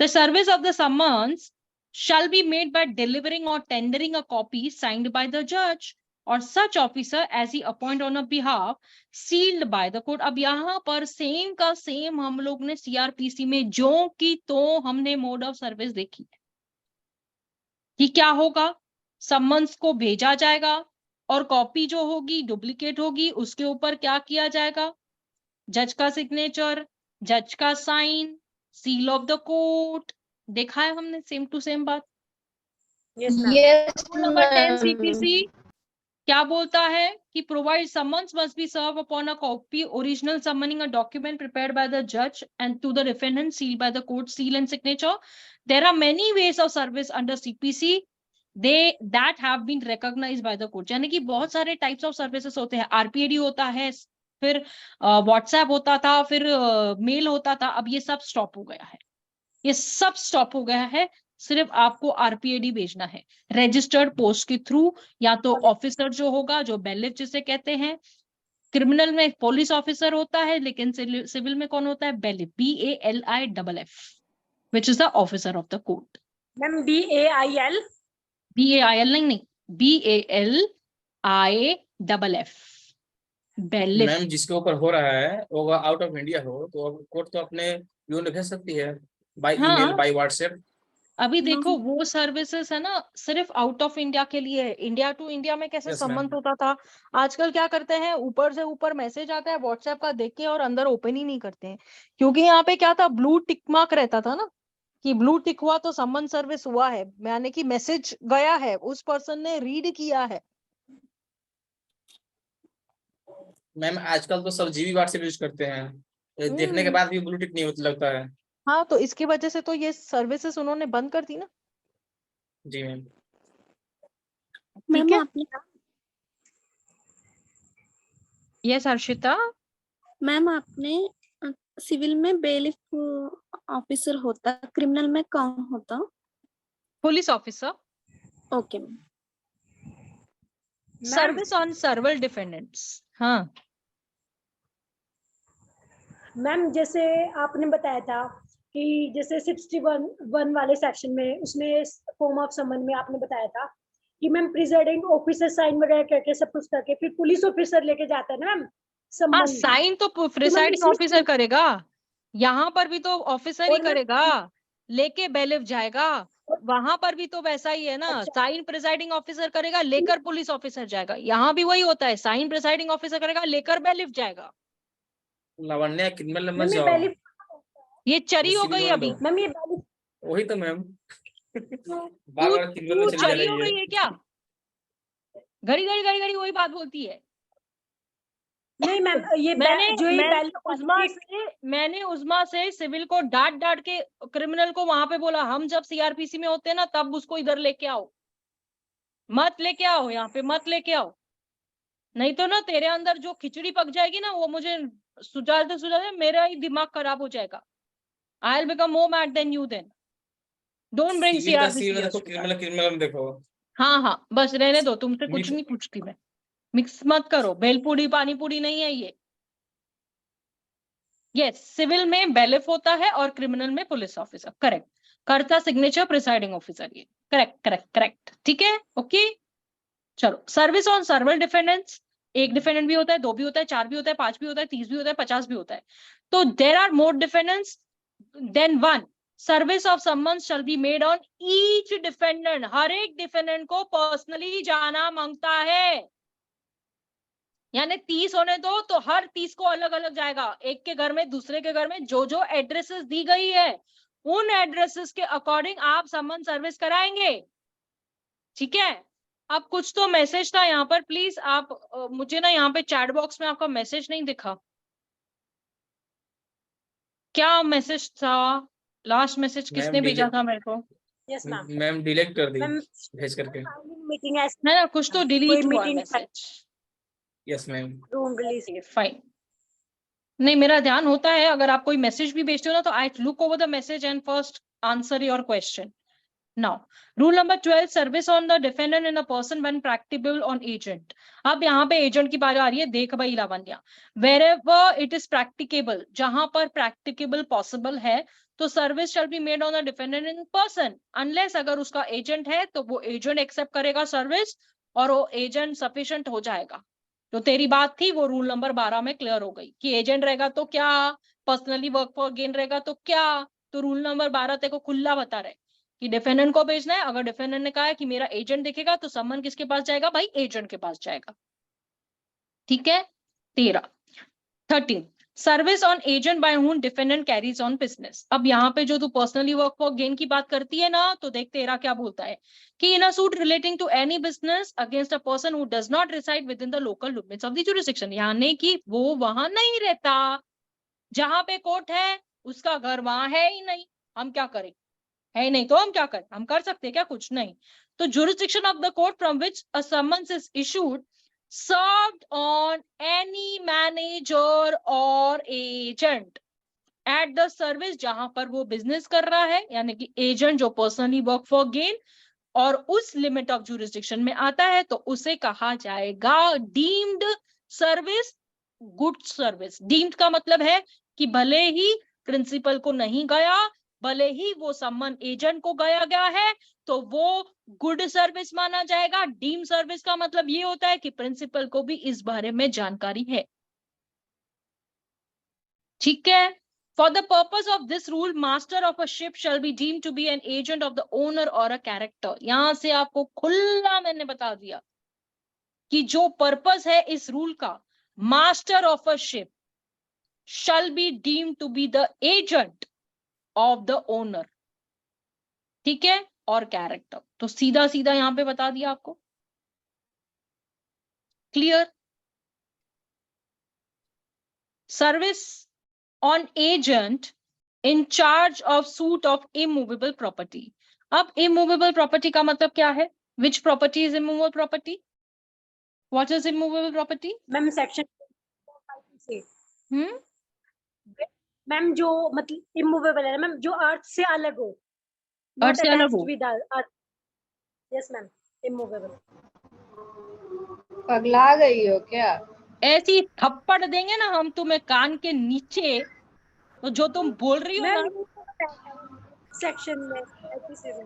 The service of the summons shall be made by delivering or tendering a copy signed by the judge or such officer as he appoint on a behalf, sealed by the court। अब यहाँ पर same का same हम लोग ने CrPC में जो की तो हमने मोड ऑफ सर्विस देखी है कि क्या होगा। समन्स को भेजा जाएगा और कॉपी जो होगी डुप्लीकेट होगी, उसके ऊपर क्या किया जाएगा, जज का सिग्नेचर, जज का sign, seal of the court. देखा है हमने सेम टू सेम बात। Yes, ma'am. Yes, rule number 10 ma'am. CPC क्या बोलता है कि provide summons must be serve upon a copy original summoning a document prepared by the जज and to the defendant, sealed by the court seal and signature. There are many ways of service under CPC they that have been recognised by the court. यानी कि बहुत सारे types of services होते हैं। आरपीएडी होता है, फिर व्हाट्सएप होता था, फिर मेल होता था। अब ये सब स्टॉप हो गया है, ये सब स्टॉप हो गया है। सिर्फ आपको आरपीएडी भेजना है रजिस्टर्ड पोस्ट के थ्रू, या तो ऑफिसर जो होगा, जो बेलिफ जिसे कहते हैं। क्रिमिनल में पुलिस ऑफिसर होता है, लेकिन सिविल में कौन होता है, bailiff, BALIFF, which is the officer of the court. Ma'am, BAIL. BAIL नहीं, BALIFF, बेलिफ। मैम जिसके ऊपर हो रहा है वो आउट ऑफ इंडिया हो तो कोर्ट तो अपने यून भेज सकती है बाय हाँ। Email, by WhatsApp. अभी देखो वो सर्विसेज है ना सिर्फ आउट ऑफ इंडिया के लिए है। इंडिया टू इंडिया में कैसे Yes, संबंध ma'am. होता था, आजकल क्या करते हैं, ऊपर से ऊपर मैसेज आता है व्हाट्सएप का, देख के और अंदर ओपन ही नहीं करते हैं। क्योंकि यहाँ पे क्या था, ब्लू टिक मार्क रहता था ना, कि ब्लू टिक हुआ तो सम्मन सर्विस हुआ है, यानी कि मैसेज गया है, उस पर्सन ने रीड किया है। मैम आजकल तो सब जीबी व्हाट्सएप यूज करते हैं, ये देखने के बाद भी ब्लूटिक नहीं होता लगता है। हाँ, तो इसकी वजह से तो ये सर्विसेज उन्होंने बंद कर दी ना। जी मैम। मैम ठीक है, आपने यस हर्षिता। मैम आपने सिविल में बेलिफ ऑफिसर होता, क्रिमिनल में कौन होता? Police officer. Okay ma'am. Service on सर्वल defendants. हाँ मैम जैसे आपने बताया था कि जैसे 61 वाले सेक्शन में, उसमें फॉर्म ऑफ समन में आपने बताया था कि मैम प्रिजाइडिंग ऑफिसर साइन वगैरह करके सब कुछ करके फिर पुलिस ऑफिसर लेके जाता है ना मैम हाँ, समन। साइन तो प्रिसाइडिंग इसमें- ऑफिसर करेगा, यहाँ पर भी तो ऑफिसर ही और मैम- करेगा, लेके बेलिफ जाएगा। वहां पर भी तो वैसा ही है ना, अच्छा। साइन प्रिसाइडिंग ऑफिसर करेगा, लेकर पुलिस ऑफिसर जाएगा। यहाँ भी वही होता है, साइन प्रिसाइडिंग ऑफिसर करेगा, लेकर बेलिफ जाएगा। लावण्य क्रिमिनल नंबर मैम ये जाओ, बेलिफ, ये चरी हो सिविल गई होने अभी। दो। मैम ये बेलिफ, वही तो मैम बार तू बार क्रिमिनल में चली जा चरी हो रही गई है। है क्या, घड़ी घड़ी घड़ी घड़ी वही बात बोलती है। नहीं मैम ये मैंने उस्मा से सिविल को डांट डांट के क्रिमिनल को वहां पे बोला, हम जब सीआरपीसी में होते ना तब उसको इधर लेके आओ, मत लेके आओ, यहाँ पे मत लेके आओ, नहीं तो ना तेरे अंदर जो खिचड़ी पक जाएगी ना, वो मुझे सुझाते मेरा ही दिमाग खराब हो जाएगा। I will become more mad than you then. Don't bring civil का सीआरपीसी। सिविल में देखो, क्रिमिनल में देखो। हाँ हाँ, बस रहने दो, तुमसे कुछ मिक्स- नहीं पूछती मैं, मिक्स मत करो, भेलपूरी पानी पूरी नहीं है ये। यस, सिविल में बेलिफ होता है और क्रिमिनल में पुलिस ऑफिसर। करेक्ट, कर्ता सिग्नेचर प्रिसाइडिंग ऑफिसर, ये करेक्ट करेक्ट करेक्ट, ठीक है, ओके। चलो, सर्विस ऑन सर्वल डिफेंडेंट्स, एक डिफेंडेंट भी होता है, दो भी होता है, चार भी होता है, 5 भी होता है, 30 भी होता है, 50 भी होता है। तो there are more defendants than one. Service of summons shall be made on each defendant, हर एक डिफेंडेंट को पर्सनली जाना मांगता है। यानी 30 होने दो तो हर 30 को अलग अलग जाएगा, एक के घर में, दूसरे के घर में, जो जो एड्रेसेस दी गई है उन एड्रेसेस के अकॉर्डिंग आप समन सर्विस कराएंगे, ठीक है। अब कुछ तो मैसेज था यहाँ पर, प्लीज आप मुझे ना यहाँ पे चैट बॉक्स में आपका मैसेज नहीं दिखा, क्या मैसेज था, लास्ट मैसेज किसने भेजा था मेरे को? यस मैम मैम डिलीट कर दी मैम भेज करके। मीटिंग है, है ना, कुछ तो डिलीट कोई हुआ meeting message. Yes ma'am. Room release. Fine, नहीं मेरा ध्यान होता है, अगर आप कोई मैसेज भी भेजते हो ना तो I look over the message and first answer your question. Now, rule number 12, service on the defendant and a person when practicable on agent. अब यहाँ पे एजेंट की बात आ रही है, देख भाई Lavanya, wherever it is practicable, जहां पर practicable possible है, तो service shall be made on the defendant in person, unless अगर उसका एजेंट है तो वो एजेंट एक्सेप्ट करेगा सर्विस और वो एजेंट सफिशिएंट हो जाएगा। तो तेरी बात थी वो रूल नंबर 12 में क्लियर हो गई कि एजेंट रहेगा तो क्या, पर्सनली वर्क फॉर गेन रहेगा तो क्या। तो रूल नंबर 12 तेरे को खुला बता रहे कि डिफेंडेंट को भेजना है, अगर डिफेंडेंट ने कहा है कि मेरा एजेंट दिखेगा तो सम्मन किसके पास जाएगा भाई, एजेंट के पास जाएगा। ठीक है। 13 service on agent by whom defendant carries on business. अब यहाँ पे जो तू पर्सनली वर्क फॉर गेन की बात करती है ना, तो देख तेरा क्या बोलता है कि in a suit relating to any business against a person who does not reside within the local limits of the jurisdiction, यानी कि वो वहां नहीं रहता, जहां पे कोर्ट है उसका घर वहां है ही नहीं, हम क्या करें, है नहीं तो हम क्या करें, हम कर सकते हैं क्या, कुछ नहीं। तो jurisdiction of the court from which a summons is issued served on any manager or agent at the service, जहां पर वो बिजनेस कर रहा है, यानी कि एजेंट जो पर्सनली वर्क फॉर गेन और उस लिमिट ऑफ जुरिस्डिक्शन में आता है, तो उसे कहा जाएगा deemed service, good service. Deemed का मतलब है कि भले ही प्रिंसिपल को नहीं गया, भले ही वो सम्मन एजेंट को गया है, तो वो गुड सर्विस माना जाएगा। डीम सर्विस का मतलब ये होता है कि प्रिंसिपल को भी इस बारे में जानकारी है। ठीक है। For the purpose of this rule, master of a ship shall be deemed to be an agent of the owner or a character. यहां से आपको खुला मैंने बता दिया कि जो पर्पस है इस रूल का, master of a ship shall be deemed to be the agent of the owner, ठीक है, और कैरेक्टर। तो सीधा सीधा यहां पे बता दिया आपको। Clear. Service on agent in charge of suit of immovable property. अब इमूवेबल प्रॉपर्टी का मतलब क्या है, which property is immovable property, what is immovable property. Ma'am section से मैम जो मतलब इमूवेबल है मैम, जो अर्थ से अलग हो, अर्थ से अलग हो। With earth. Yes ma'am, immovable. पगला गई हो क्या? ऐसी थप्पड़ देंगे ना हम तुम्हें कान के नीचे, तो जो तुम बोल रही हो ना, सेक्शन में IPC में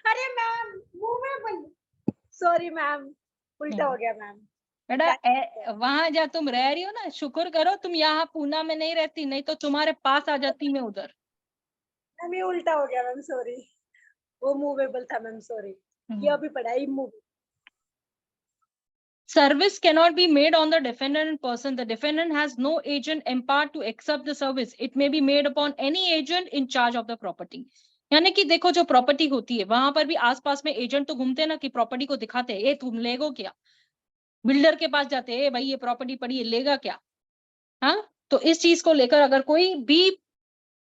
अरे मैम मूवेबल, सॉरी मैम, उल्टा हो गया मैम। बेटा वहां जा तुम रह रही हो ना, शुक्र करो तुम यहाँ पूना में नहीं रहती, नहीं तो तुम्हारे पास आ जाती मैं उधर। मैम ये उल्टा हो गया मैम, सॉरी, वो मूवेबल था मैम, सॉरी, ये अभी पढ़ा immovable. Service cannot be made on the defendant in person. The defendant has no agent empowered to accept the service. It may be made upon any agent in charge of the property. यानी कि देखो जो property होती है वहां पर भी आसपास में एजेंट तो घूमते हैं ना, कि प्रॉपर्टी को दिखाते हैं, ए तुम लेगो क्या, बिल्डर के पास जाते हैं, भाई ये प्रॉपर्टी पड़ी है, लेगा क्या। हाँ, तो इस चीज को लेकर अगर कोई भी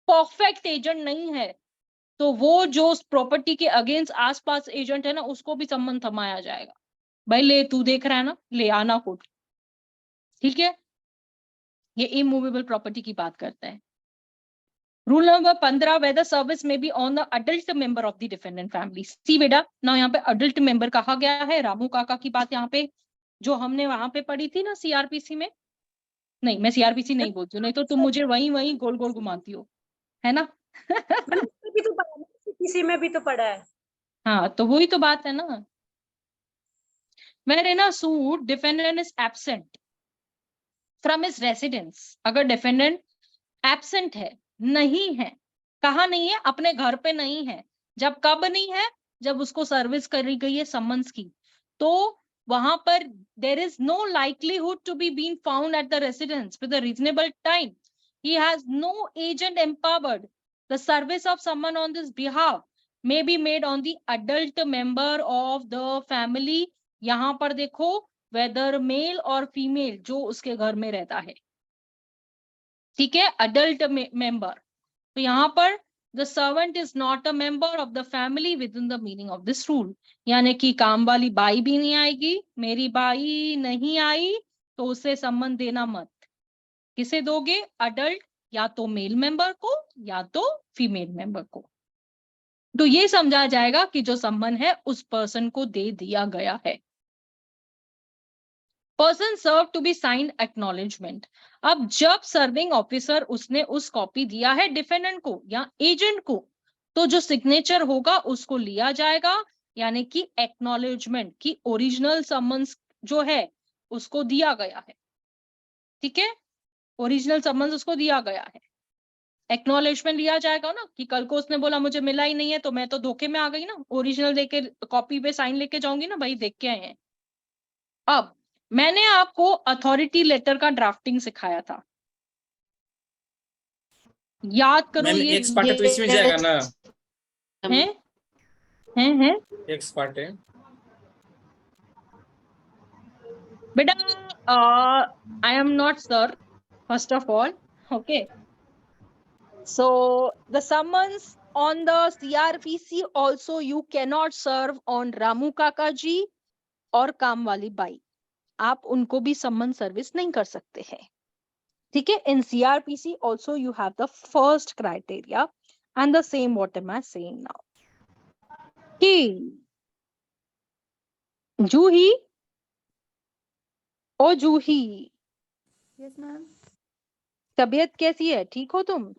परफेक्ट एजेंट नहीं है, तो वो जो प्रॉपर्टी के अगेंस्ट आसपास एजेंट है ना, उसको भी सम्मन थमाया जाएगा, भाई ले तू देख रहा है ना, ले आना कोर्ट। ठीक है, ये इमूवेबल प्रॉपर्टी की बात करता है। रूल नंबर 15, वेदर सर्विस में be on the adult member of the defendant family. See बेटा ना, यहाँ पे अडल्ट मेंबर कहा गया है, रामू काका की बात यहाँ पे जो हमने वहां पे पढ़ी थी ना सीआरपीसी में, नहीं मैं सीआरपीसी नहीं बोलती हूँ, नहीं तो तुम मुझे वही गोल गोल घुमाती हो, है ना। भी तो पढ़ा है, किसी में भी तो पढ़ा है। हाँ, तो वही तो बात है ना। Where in a suit defendant is absent from his residence, अगर defendant absent है, नहीं है, कहाँ नहीं है, अपने घर पे नहीं है, जब कब नहीं है, जब उसको सर्विस करी गई है सम्मन्स की, तो वहां पर there is no likelihood to be being found at the residence with a reasonable time. He has no agent empowered. The service of someone on this behalf may be made on the adult member of the family. यहां पर देखो weather mail और female जो उसके घर में रहता है, ठीक है, अडल्ट मेंबर, तो यहाँ पर the servant is not a member of the family with in the meaning of this rule, यानी कि काम वाली बाई भी नहीं आएगी, मेरी बाई नहीं आई तो उसे सम्मान देना मत। किसे दोगे? अडल्ट, या तो मेल मेंबर को या तो फीमेल मेंबर को। तो ये समझा जाएगा कि जो सम्मान है उस पर्सन को दे दिया गया है। Person serve to be sign acknowledgement. अब जब सर्विंग ऑफिसर उसने उस कॉपी दिया है डिफेंडेंट को या एजेंट को, तो जो सिग्नेचर होगा उसको लिया जाएगा, यानी कि एक्नॉलेजमेंट की ओरिजिनल समन्स जो है उसको दिया गया है। ठीक है, ओरिजिनल समन्स उसको दिया गया है, एक्नॉलेजमेंट लिया जाएगा ना, कि कल को उसने बोला मुझे मिला ही नहीं है तो मैं तो धोखे में आ गई ना, ओरिजिनल देके कॉपी पे साइन लेके जाऊंगी ना, भाई देख के आए हैं। अब मैंने आपको अथॉरिटी लेटर का ड्राफ्टिंग सिखाया था, याद करो। मैम ये एक्स पार्ट है तो इसमें जाएगा ना? है एक्स पार्ट है बेटा, आई am not sir first of all, okay. So the summons on the CRPC also you cannot serve on Ramu Kaka ji और काम वाली बाई, आप उनको भी सम्मन सर्विस नहीं कर सकते हैं। ठीक है, इन CRPC also you have the first criteria and the same what am I saying now कि जूही ओ जूही, यस मैम। तबीयत कैसी है? ठीक हो तुम?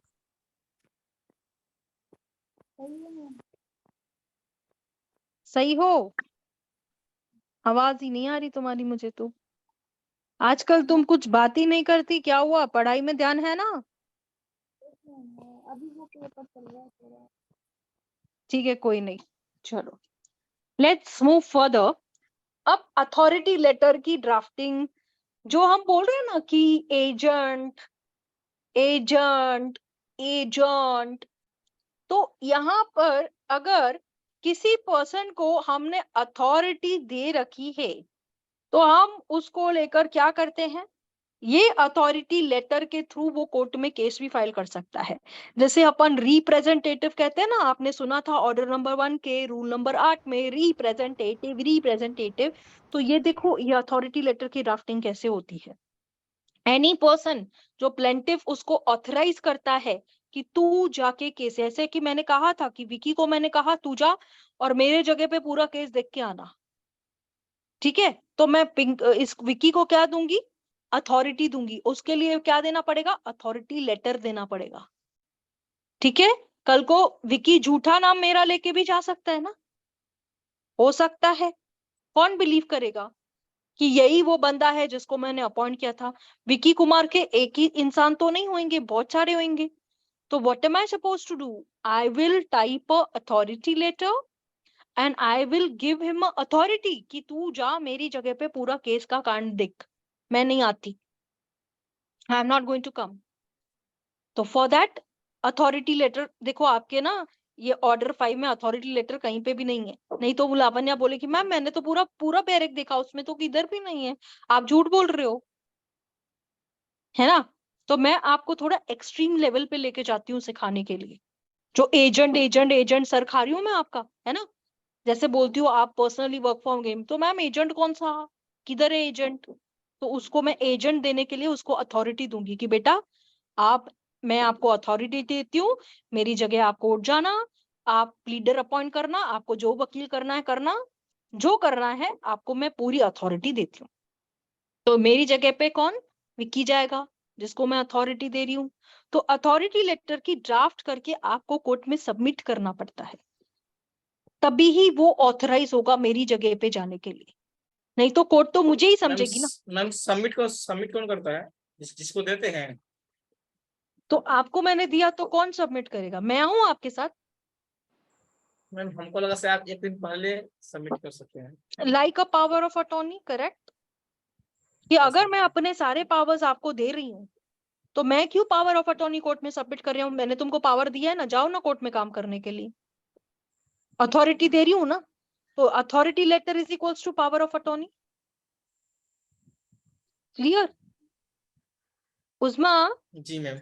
सही हो? आवाज ही नहीं आ रही तुम्हारी मुझे तो। आजकल तुम कुछ बात ही नहीं करती, क्या हुआ? पढ़ाई में ध्यान है ना? अभी वो पेपर चल रहा है। ठीक है, कोई नहीं, चलो लेट्स मूव फर्दर। अब अथॉरिटी लेटर की ड्राफ्टिंग जो हम बोल रहे हैं ना कि एजेंट एजेंट एजेंट, तो यहाँ पर अगर किसी पर्सन को हमने अथॉरिटी दे रखी है तो हम उसको लेकर क्या करते हैं, ये अथॉरिटी लेटर के थ्रू वो कोर्ट में केस भी फाइल कर सकता है। जैसे अपन रिप्रेजेंटेटिव कहते हैं ना, आपने सुना था ऑर्डर नंबर 1 के रूल नंबर 8 में रिप्रेजेंटेटिव। तो ये देखो ये अथॉरिटी लेटर की ड्राफ्टिंग कैसे होती है। एनी पर्सन जो प्लेंटिफ उसको ऑथराइज करता है कि तू जाके केस, ऐसे कि मैंने कहा था कि विकी को मैंने कहा तू जा और मेरे जगह पे पूरा केस देख के आना। ठीक है, तो मैं इस विकी को क्या दूंगी? अथॉरिटी दूंगी। उसके लिए क्या देना पड़ेगा? अथॉरिटी लेटर देना पड़ेगा। ठीक है, कल को विकी झूठा नाम मेरा लेके भी जा सकता है ना, हो सकता है। कौन बिलीव करेगा कि यही वो बंदा है जिसको मैंने अपॉइंट किया था? विकी कुमार के एक ही इंसान तो नहीं होंगे, बहुत सारे होंगे। तो what am I suppose to do? I will type a authority letter and I will give him authority कि तू जा मेरी जगह पे पूरा केस का कांड देख, मैं नहीं आती, I am not going to come. तो फॉर दैट अथॉरिटी लेटर, देखो आपके ना ये ऑर्डर 5 में अथॉरिटी लेटर कहीं पे भी नहीं है, नहीं तो लावण्या बोले कि मैम मैंने तो पूरा बैरक देखा, उसमें तो किधर भी नहीं है, आप झूठ बोल रहे हो, है ना। तो मैं आपको थोड़ा एक्सट्रीम लेवल पे लेके जाती हूँ सिखाने के लिए। जो एजेंट सर खा रही हूँ मैं आपका, है ना। जैसे बोलती हूँ आप पर्सनली वर्क फ्रॉम गेम, तो मैम एजेंट कौन सा, किधर है एजेंट? तो उसको मैं एजेंट देने के लिए उसको अथॉरिटी दूंगी कि बेटा मैं आपको अथॉरिटी देती हूँ, मेरी जगह आप कोर्ट जाना, आप लीडर अपॉइंट करना, आपको जो वकील करना है करना, जो करना है आपको मैं पूरी अथॉरिटी देती हूँ। तो मेरी जगह पे कौन? विक्की जाएगा, जिसको मैं अथॉरिटी दे रही हूँ। तो अथॉरिटी लेटर की ड्राफ्ट करके आपको कोर्ट में सबमिट करना पड़ता है, तभी ही वो ऑथराइज होगा मेरी जगह पे जाने के लिए, नहीं तो कोर्ट तो मुझे ही समझेगी ना। मैम सबमिट कौन करता है? जिसको देते हैं। तो आपको मैंने दिया तो कौन सबमिट करेगा? मैं आऊं आपके साथ? मैम हमको लगा से आप एक दिन पहले सबमिट कर सकते हैं। Like a power of attorney, correct. कि अगर मैं अपने सारे पावर्स आपको दे रही हूँ तो मैं क्यों पावर ऑफ अटॉर्नी कोर्ट में सबमिट कर रही हूँ? मैंने तुमको पावर दिया है ना, जाओ ना कोर्ट में काम करने के लिए, अथॉरिटी दे रही हूँ ना। तो authority letter is equals to power of attorney. Clear? Usma, जी ma'am.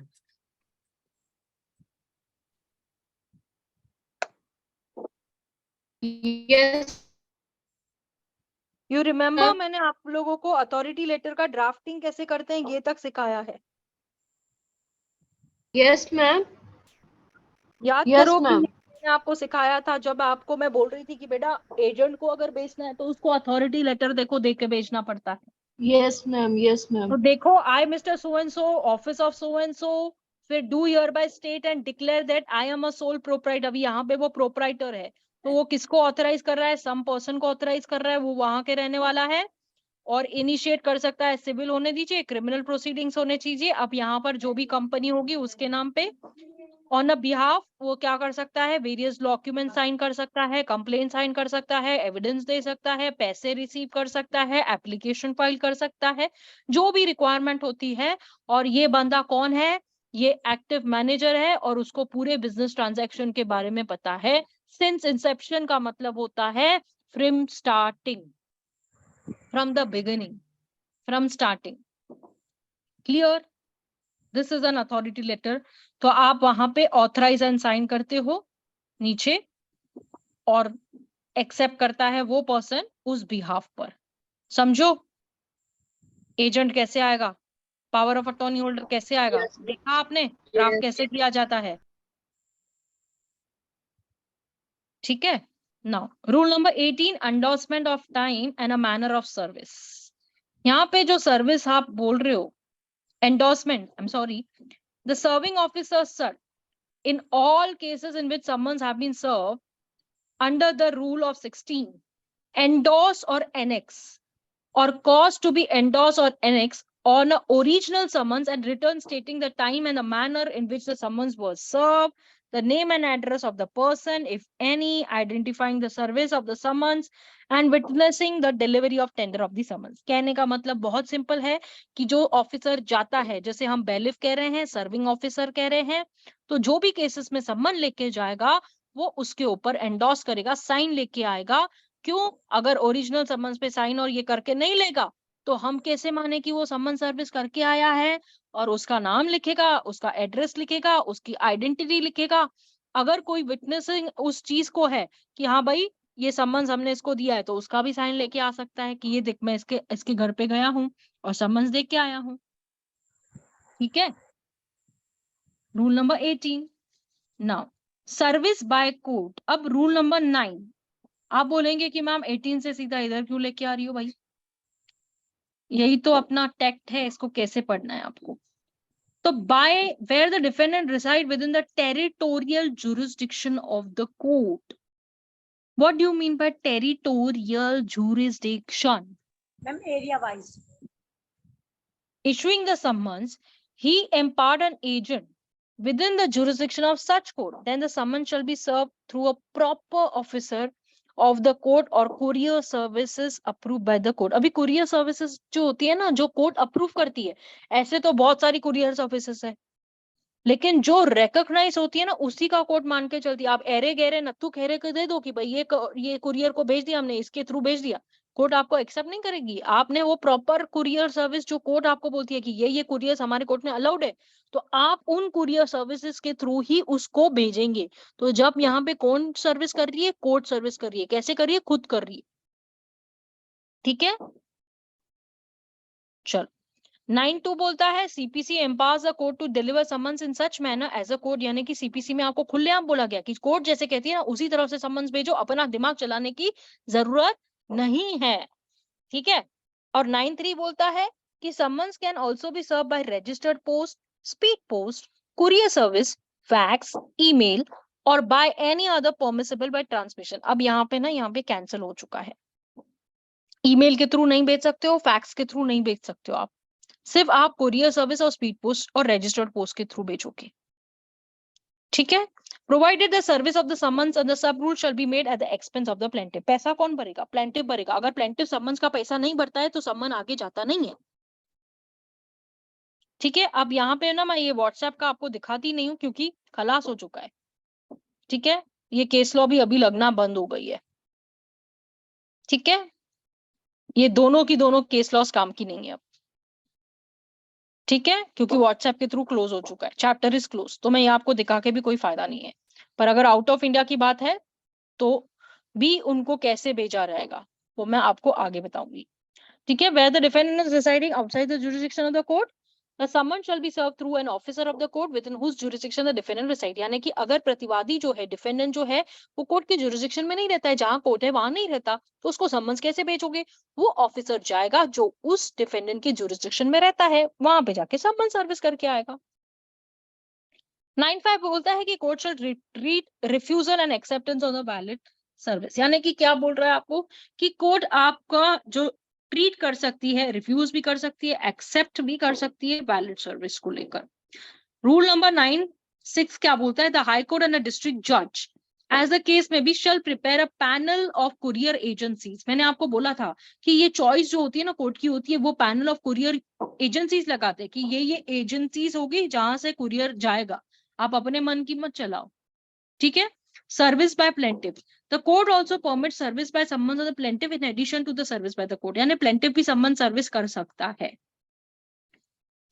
yes you remember Ma'am. मैंने आप लोगों को अथॉरिटी लेटर का ड्राफ्टिंग कैसे करते हैं ये तक सिखाया है, yes ma'am याद yes करो कि ma'am मैंने आपको सिखाया था जब आपको मैं बोल रही थी कि बेटा एजेंट को अगर बेचना है तो उसको अथॉरिटी लेटर देखो दे के बेचना पड़ता है। yes ma'am तो देखो I mister so and so office of so and so, फिर do hereby state and declare that I am a sole proprietor. अभी यहाँ पे वो प्रोप्राइटर है तो वो किसको ऑथराइज कर रहा है, सम पर्सन को ऑथराइज कर रहा है, वो वहां के रहने वाला है और इनिशिएट कर सकता है। सिविल होने दीजिए, क्रिमिनल प्रोसीडिंग्स होने चाहिए। अब यहाँ पर जो भी कंपनी होगी उसके नाम पे ऑन अ बिहाफ वो क्या कर सकता है, वेरियस डॉक्यूमेंट साइन कर सकता है, कंप्लेन साइन कर सकता है, एविडेंस दे सकता है, पैसे रिसीव कर सकता है, एप्लीकेशन फाइल कर सकता है, जो भी रिक्वायरमेंट होती है। और ये बंदा कौन है, ये एक्टिव मैनेजर है और उसको पूरे बिजनेस ट्रांजैक्शन के बारे में पता है। सिंस इंसेप्शन का मतलब होता है from starting, from the beginning, from starting. Clear? This is an authority letter. तो आप वहां पे ऑथराइज एंड साइन करते हो नीचे, और एक्सेप्ट करता है वो पर्सन उस बिहाफ पर। समझो एजेंट कैसे आएगा, पावर ऑफ अटॉर्नी होल्डर कैसे आएगा, Yes. देखा आपने ड्राफ्ट Yes. कैसे किया जाता है। ठीक है। Now rule number 18, endorsement of time and a manner of service. यहाँ पे जो सर्विस आप बोल रहे हो, endorsement, I am sorry, the serving officer sir, in all cases in which summons have been served under the rule of 16, endorse or annex or cause to be endorsed or annexed on a original summons and return stating the time and the manner in which the summons was served, the name and address of the person, if any, identifying the service of the summons and witnessing the delivery of tender of the summons। कहने का मतलब बहुत simple है कि जो officer जाता है, जैसे हम बैलिफ कह रहे हैं, सर्विंग ऑफिसर कह रहे हैं, तो जो भी केसेस में सम्मन लेके जाएगा वो उसके ऊपर एंडोर्स करेगा, साइन लेके आएगा। क्यों? अगर ओरिजिनल समन्स पे साइन और ये करके नहीं लेगा तो हम कैसे माने कि वो समन सर्विस करके आया है, और उसका नाम लिखेगा, उसका एड्रेस लिखेगा, उसकी आइडेंटिटी लिखेगा। अगर कोई विटनेसिंग उस चीज को है कि हाँ भाई ये समन्स हमने इसको दिया है, तो उसका भी साइन लेके आ सकता है कि ये देख मैं इसके घर पे गया हूँ और समन्स देख के आया हूँ। ठीक है। Rule number 18। Now service by court. अब रूल नंबर 9। आप बोलेंगे कि मैम 18 से सीधा इधर क्यों लेके आ रही हो भाई, यही तो अपना टैक्ट है, इसको कैसे पढ़ना है आपको। तो by where the defendant reside within the territorial jurisdiction of the court. What do you mean by territorial jurisdiction? Ma'am area wise. Issuing the summons, he empowered an agent within the jurisdiction of such court. Then the summons shall be served through a proper officer of the court or courier services approved by the court. अभी courier services जो होती है ना, जो court approve करती है, ऐसे तो बहुत सारी courier services है, लेकिन जो रिकॉग्नाइज होती है ना उसी का कोर्ट मान के चलती है। आप एरे गहरे नत्थु खेरे को दे दो कि भाई ये कुरियर को भेज दिया हमने, इसके थ्रू भेज दिया, कोर्ट आपको एक्सेप्ट नहीं करेगी। आपने वो प्रॉपर कुरियर सर्विस जो कोर्ट आपको बोलती है कि ये कुरियर हमारे कोर्ट में अलाउड है, तो आप उन कुरियर सर्विसेज के थ्रू ही उसको भेजेंगे। तो जब यहाँ पे कौन सर्विस कर रही है, कोर्ट सर्विस कर रही है। कैसे कर रही है? खुद कर रही है। ठीक है, चलो 9(2) बोलता है CPC empowers the court to deliver summons in such manner as a court, यानी कि सीपीसी में आपको खुलेआम बोला गया कि कोर्ट जैसे कहती है ना उसी तरह से समन्स भेजो, अपना दिमाग चलाने की जरूरत नहीं है। ठीक है। और 9(3) बोलता है कि summons can also be serve by registered post, speed post, courier service, fax, email और by any other permissible by transmission. अब यहाँ पे ना, यहाँ पे कैंसिल हो चुका है। ईमेल के थ्रू नहीं भेज सकते हो, फैक्स के थ्रू नहीं भेज सकते हो आप, सिर्फ आप कुरियर सर्विस और स्पीड पोस्ट और रजिस्टर्ड पोस्ट के थ्रू भेजोगे। ठीक है। Provided the service of the summons and the sub rule shell be made at the expense of the plaintiff. पैसा कौन भरेगा? प्लेंटिफ भरेगा। अगर प्लेंटिफ समन्स का पैसा नहीं भरता है तो समन आगे जाता नहीं है। ठीक है। अब यहाँ पे ना मैं ये व्हाट्सएप का आपको दिखाती नहीं हूँ क्योंकि खलास हो चुका है। ठीक है, ये केस लॉ भी अभी लगना बंद हो गई है। ठीक है, ये दोनों की दोनों केस लॉस काम की नहीं है अब। ठीक है, क्योंकि व्हाट्सएप के थ्रू क्लोज हो चुका है, चैप्टर इज क्लोज। तो मैं ये आपको दिखा के भी कोई फायदा नहीं है। पर अगर आउट ऑफ इंडिया की बात है तो भी उनको कैसे भेजा रहेगा वो मैं आपको आगे बताऊंगी। ठीक है, where the defendant is residing outside the jurisdiction of the court, the summons shall be served through an officer of the court within whose jurisdiction the defendant reside। यानी कि अगर प्रतिवादी जो है, डिफेंडेंट जो है, वो कोर्ट के जुरिस्डिक्शन में नहीं रहता है, जहां कोर्ट है वहां नहीं रहता, तो उसको समन्स कैसे भेजोगे? वो ऑफिसर जाएगा जो उस डिफेंडेंट के जुरिस्डिक्शन में रहता है, वहां पे जाके समन सर्विस करके आएगा। 9.5 बोलता है कि court shell treat refusal and acceptance of the valid service. यानी कि क्या बोल रहा है आपको कि कोर्ट आपका जो ट्रीट कर सकती है, रिफ्यूज भी कर सकती है, एक्सेप्ट भी कर सकती है वैलिड सर्विस को लेकर। रूल नंबर 9.6 क्या बोलता है? The high court and the district जज as the case may be shall prepare a panel of courier agencies. मैंने आपको बोला था कि ये चॉइस जो होती है ना कोर्ट की होती है, वो पैनल ऑफ कुरियर एजेंसीज लगाते हैं कि ये एजेंसीज होगी जहां से कुरियर जाएगा, आप अपने मन की मत चलाओ। ठीक है, service by plaintiff, the court also permit service by summons of the plaintiff in addition to the service by the court. यानी प्लेंटिफ भी समन सर्विस कर सकता है।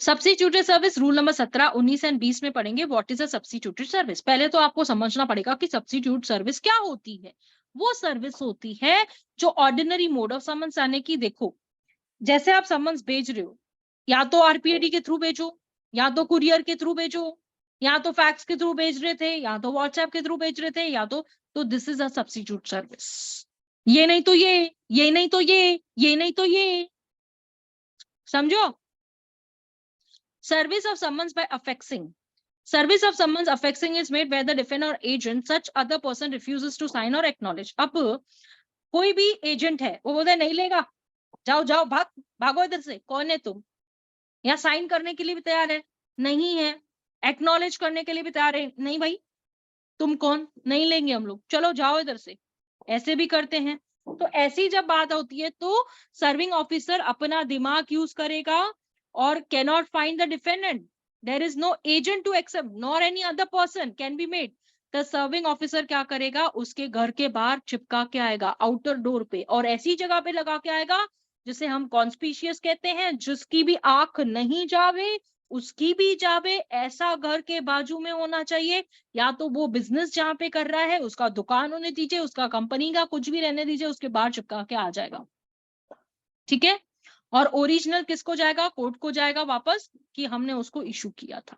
Substituted service rule number 17, 19 and 20 में पढ़ेंगे what is a substituted service. पहले तो आपको समझना पड़ेगा कि सब्स्टिट्यूट सर्विस क्या होती है। वो सर्विस होती है जो ऑर्डिनरी मोड ऑफ समन्स, यानी कि देखो जैसे आप समन्स भेज रहे हो, या तो आरपीएडी के थ्रू भेजो, या तो कुरियर के थ्रू भेजो, या तो फैक्स के थ्रू भेज रहे थे, या तो व्हाट्सएप के थ्रू भेज रहे थे, या तो this is a substitute service. ये नहीं तो ये नहीं तो ये नहीं तो ये, समझो। Service of summons by affixing, service of summons affixing is made by the defender और agent such other person refuses to sign और एक्नॉलेज। अब कोई भी एजेंट है, वो बोलता है नहीं लेगा, जाओ जाओ भागो इधर से, कौन है तुम? या साइन करने के लिए भी तैयार है? नहीं है। एक्नॉलेज करने के लिए भी तैयार है? नहीं भाई, तुम कौन? नहीं लेंगे हम लोग, चलो जाओ इधर से। ऐसे भी करते हैं। तो ऐसी जब बात होती है तो सर्विंग ऑफिसर अपना दिमाग यूज करेगा और cannot find the defendant, there is no agent to accept nor any other person can be made. The serving officer क्या करेगा? उसके घर के बाहर चिपका के आएगा, आउटर डोर पे, और ऐसी जगह पे लगा के आएगा जिसे हम कॉन्स्पिशियस कहते हैं, जिसकी भी आंख नहीं जावे उसकी भी जावे, ऐसा घर के बाजू में होना चाहिए। या तो वो बिजनेस जहां पे कर रहा है उसका दुकान होने दीजिए, उसका कंपनी का कुछ भी रहने दीजिए, उसके बाहर चिपका के आ जाएगा। ठीक है, और ओरिजिनल किसको जाएगा? कोर्ट को जाएगा वापस कि हमने उसको इशू किया था।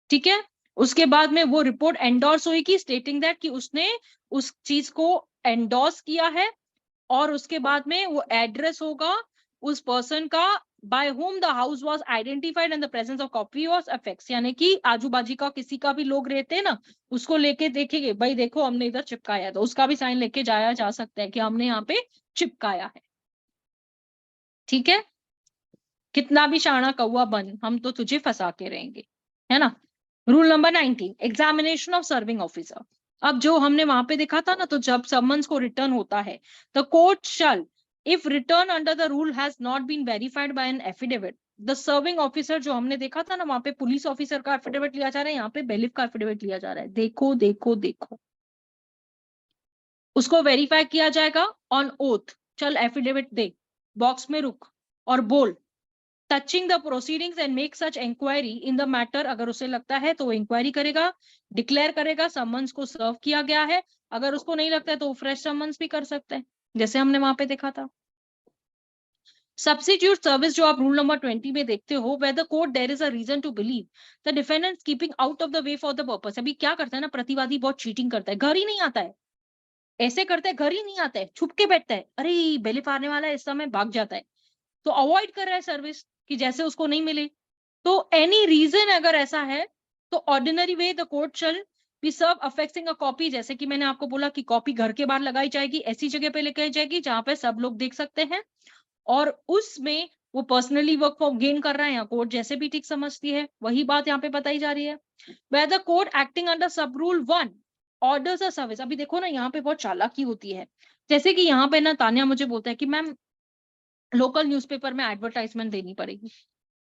ठीक है, उसके बाद में वो रिपोर्ट एंडोर्स होगी स्टेटिंग दैट कि उसने उस चीज को एंडोर्स किया है, और उसके बाद में वो एड्रेस होगा उस पर्सन का by whom the house was identified and the presence of copy was affects। यानी कि आजू बाजू का किसी का भी लोग रहते हैं ना, उसको लेके देखेंगे, भाई देखो हमने इधर चिपकाया, तो उसका भी साइन लेके जाया जा सकता है कि हमने यहाँ पे चिपकाया है। ठीक है, कितना भी शाना कौवा बन, हम तो तुझे फंसा के रहेंगे, है ना। Rule number 19, examination of serving officer. अब जो हमने वहां पे देखा था ना, तो जब समन्स को रिटर्न होता है, the court shell if return under the rule has not been verified by an affidavit, the serving officer, जो हमने देखा था ना वहां पे पुलिस ऑफिसर का एफिडेविट लिया जा रहा है, यहाँ पे बेलिफ का एफिडेविट लिया जा रहा है। देखो देखो देखो, उसको वेरीफाई किया जाएगा ऑन ओथ। चल एफिडेविट दे, बॉक्स में रुक और बोल touching the proceedings and make such inquiry in the matter. अगर उसे लगता है तो वो इंक्वायरी करेगा, डिक्लेयर करेगा समन्स को सर्व किया गया है। अगर उसको नहीं लगता है तो फ्रेश समन्स भी कर सकते हैं, जैसे हमने वहां पे देखा था। सब्स्टिट्यूट सर्विस जो आप रूल नंबर 20 में देखते हो, where the court there is a reason to believe the defendant keeping out of the way for the purpose। अभी क्या करता है ना, प्रतिवादी बहुत चीटिंग करता है, घर ही नहीं आता है, ऐसे करता है, घर ही नहीं आता है, छुप के बैठता है, अरे बेलिफ आने वाला है इस समय, भाग जाता है, तो अवॉइड कर रहा है सर्विस कि जैसे उसको नहीं मिले। तो एनी रीजन अगर ऐसा है तो ordinary way the court shall be serve affecting a copy. जैसे कि मैंने आपको बोला कि कॉपी घर के बाहर लगाई जाएगी, ऐसी जगह पे लेकर जाएगी जहां पे सब लोग देख सकते हैं, और उसमें वो पर्सनली वर्क फॉर गेन कर रहा है, या कोर्ट जैसे भी ठीक समझती है, वही बात यहाँ पे बताई जा रही है। where the court acting under sub rule 1 orders a service। अभी देखो ना, यहाँ पे बहुत चालाकी होती है। जैसे कि यहाँ पे ना तान्या मुझे बोलता है कि मैम लोकल न्यूज़पेपर में एडवर्टाइजमेंट देनी पड़ेगी।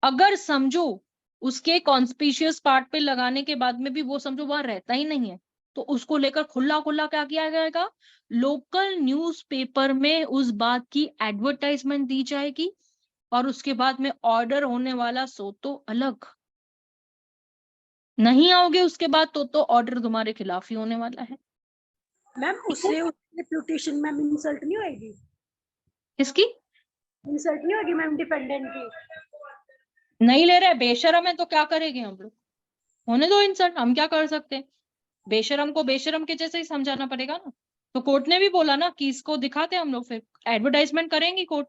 अगर समझो उसके कॉन्स्पिशियस पार्ट पे लगाने के बाद में भी वो समझो वहां रहता ही नहीं है, तो उसको लेकर खुला खुला क्या किया जाएगा, लोकल न्यूज़पेपर में उस बात की एडवर्टाइजमेंट दी जाएगी, और उसके बाद में ऑर्डर होने वाला सो तो अलग, नहीं आओगे उसके बाद तो ऑर्डर तुम्हारे खिलाफ ही होने वाला है। मैम उससे रेप्यूटेशन मैम इंसल्ट नहीं होएगी? इसकी इंसल्ट नहीं होगी मैम डिपेंडेंट की? नहीं ले रहे, बेशरम है तो क्या करेंगे हम लोग? होने दो इंसल्ट, हम क्या कर सकते हैं? बेशरम को बेशरम के जैसे ही समझाना पड़ेगा ना। तो कोर्ट ने भी बोला ना कि इसको दिखाते हम लोग, फिर एडवर्टाइजमेंट करेंगी कोर्ट,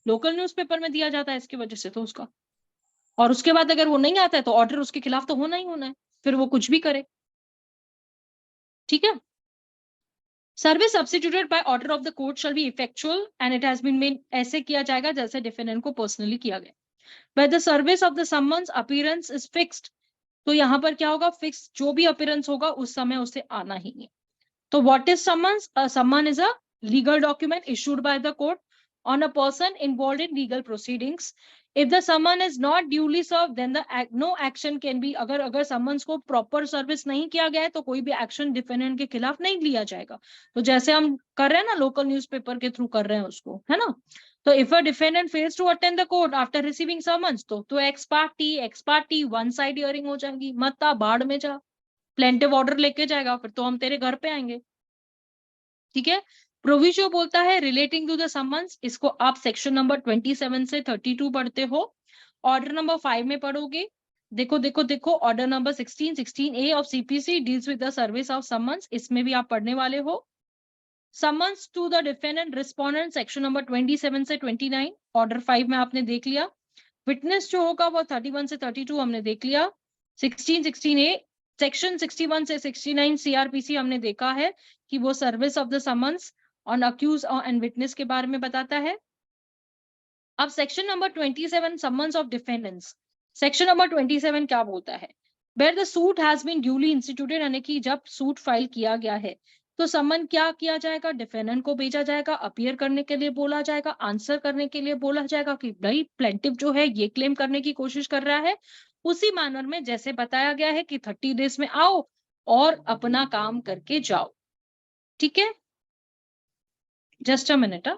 लोकल न्यूज़पेपर में दिया जाता है इसकी वजह से तो उसका। और उसके बाद अगर वो नहीं आता है तो ऑर्डर उसके खिलाफ तो होना ही होना है, फिर वो कुछ भी करे। ठीक है। Service substituted by order of the court shall be effectual and it has been made, ऐसे किया जाएगा जैसे डिफेंडेंट को पर्सनली किया गया। Where the service of the summons appearance is fixed, तो यहाँ पर क्या होगा? फिक्स, जो भी अपीयरेंस होगा उस समय उसे आना ही है। तो what is summons? Someone is a legal document issued by the court on a person involved in legal proceedings. If the summon is not duly served, then no action can be, अगर summons को proper service नहीं किया गया है तो कोई भी action defendant के खिलाफ नहीं लिया जाएगा। तो जैसे हम कर रहे हैं ना, लोकल न्यूज़पेपर के थ्रू कर रहे हैं उसको, है ना। तो if a defendant fails to attend the court after receiving summons, तो ex parte one side hearing हो जाएगी, मत आ, बाढ़ में जा, प्लेंटिव ऑर्डर लेके जाएगा, फिर तो हम तेरे घर पे आएंगे। ठीक है। प्रोविजो बोलता है रिलेटिंग टू द समन्स, इसको आप सेक्शन नंबर 27 से 32 पढ़ते हो। ऑर्डर नंबर 5 में पढ़ोगे, देखो देखो देखो, order number 16A of CPC deals with the service of summons, इसमें भी आप पढ़ने वाले हो। Summons to the defendant respondent, section number 27 से 29, ऑर्डर 5 में आपने देख लिया। विटनेस जो होगा वो 31 से 32 हमने देख लिया। 16A सेक्शन 61 से 69 सीआरपीसी हमने देखा है कि वो service of the summons on accuse and witness के बारे में बताता है। अब section number 27 summons of defendants, section number 27 क्या बोलता है? Where the suit has been duly instituted, यानी कि जब सूट फाइल किया गया है तो समन क्या किया जाएगा? डिफेंडेंट को भेजा जाएगा, अपीयर करने के लिए बोला जाएगा, आंसर करने के लिए बोला जाएगा कि भाई प्लेंटिव जो है ये क्लेम करने की कोशिश कर रहा है, उसी मैनर में जैसे बताया गया है कि 30 डेज में आओ और अपना काम करके जाओ। ठीक है, जस्ट अ मिनट।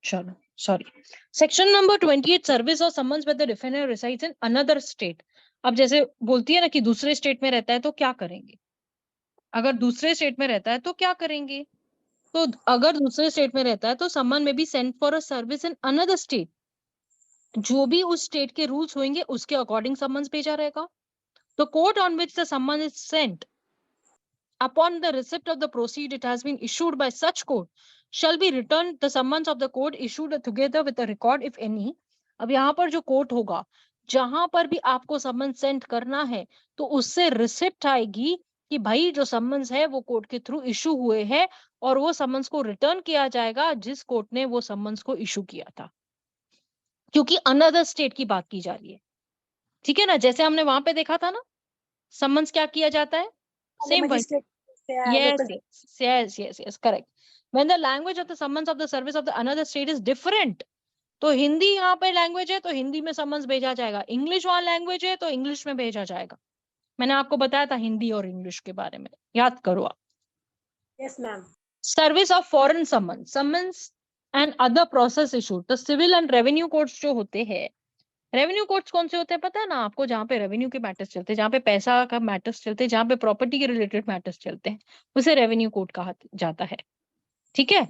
चलो सॉरी। सेक्शन नंबर 28 सर्विस और summons with the defendant residence in another state. अब जैसे बोलती है ना कि दूसरे स्टेट में रहता है तो क्या करेंगे? अगर दूसरे स्टेट में रहता है तो क्या करेंगे? तो अगर दूसरे स्टेट में रहता है तो समन में be sent for a service in another state, जो भी उस स्टेट के रूल्स होंगे उसके अकॉर्डिंग समन्स भेजा रहेगा। तो court on which the summon is sent upon the receipt of the proceed it has been issued by such court shall be returned the summons of the court issued together with a record if any। अब यहाँ पर जो court होगा, जहां पर भी आपको समन send करना है तो उससे रिसिप्ट आएगी कि भाई जो समन्स है वो कोर्ट के थ्रू इशू हुए हैं, और वो समन्स को रिटर्न किया जाएगा जिस कोर्ट ने वो समन्स को इशू किया था, क्योंकि अनदर स्टेट की बात की जा रही है। ठीक है ना, जैसे हमने वहां पे देखा था ना, समन्स क्या किया जाता है, सेम वही। Yes, correct. When the language of the summons of the service of the another state is different, तो हिंदी यहाँ पे लैंग्वेज है तो हिंदी में समन्स भेजा जाएगा, इंग्लिश वहां लैंग्वेज है तो इंग्लिश में भेजा जाएगा। मैंने आपको बताया था हिंदी और इंग्लिश के बारे में, याद करो आप। Yes ma'am. Service of foreign summons and other process issued, तो सिविल एंड रेवेन्यू कोर्ट्स जो होते हैं, रेवेन्यू कोर्ट्स कौन से होते हैं पता है ना आपको? जहाँ पे रेवेन्यू के मैटर्स चलते हैं, जहाँ पे पैसा का मैटर्स चलते हैं, जहाँ पे प्रॉपर्टी के रिलेटेड मैटर्स चलते हैं, उसे रेवेन्यू कोर्ट कहा जाता है। ठीक है।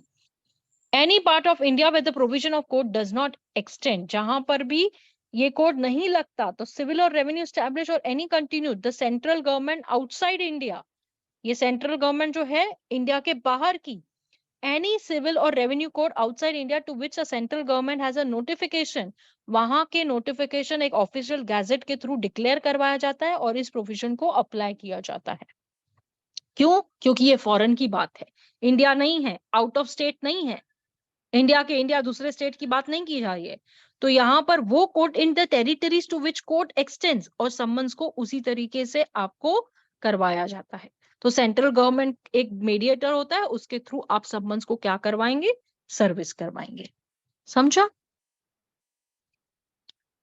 Any part of India with the provision of court does not extend, जहां पर भी ये कोड नहीं लगता तो सिविल और रेवेन्यू एस्टैब्लिश और any continue the central government outside India, ये सेंट्रल गवर्नमेंट जो है इंडिया के बाहर की, एनी सिविल और revenue code outside India to which a central government has a notification, वहां के नोटिफिकेशन एक ऑफिशियल गैजेट के थ्रू डिक्लेयर करवाया जाता है और इस प्रोविजन को अप्लाई किया जाता है। क्यों? क्योंकि ये फॉरेन की बात है, इंडिया नहीं है, आउट ऑफ स्टेट नहीं है। इंडिया दूसरे स्टेट की बात नहीं की जा रही है। तो यहाँ पर वो court in the territories to which court extends, और सम्मन्स को उसी तरीके से आपको करवाया जाता है। तो सेंट्रल गवर्नमेंट एक मीडिएटर होता है, उसके थ्रू आप सम्मन्स को क्या करवाएंगे, सर्विस करवाएंगे। समझा?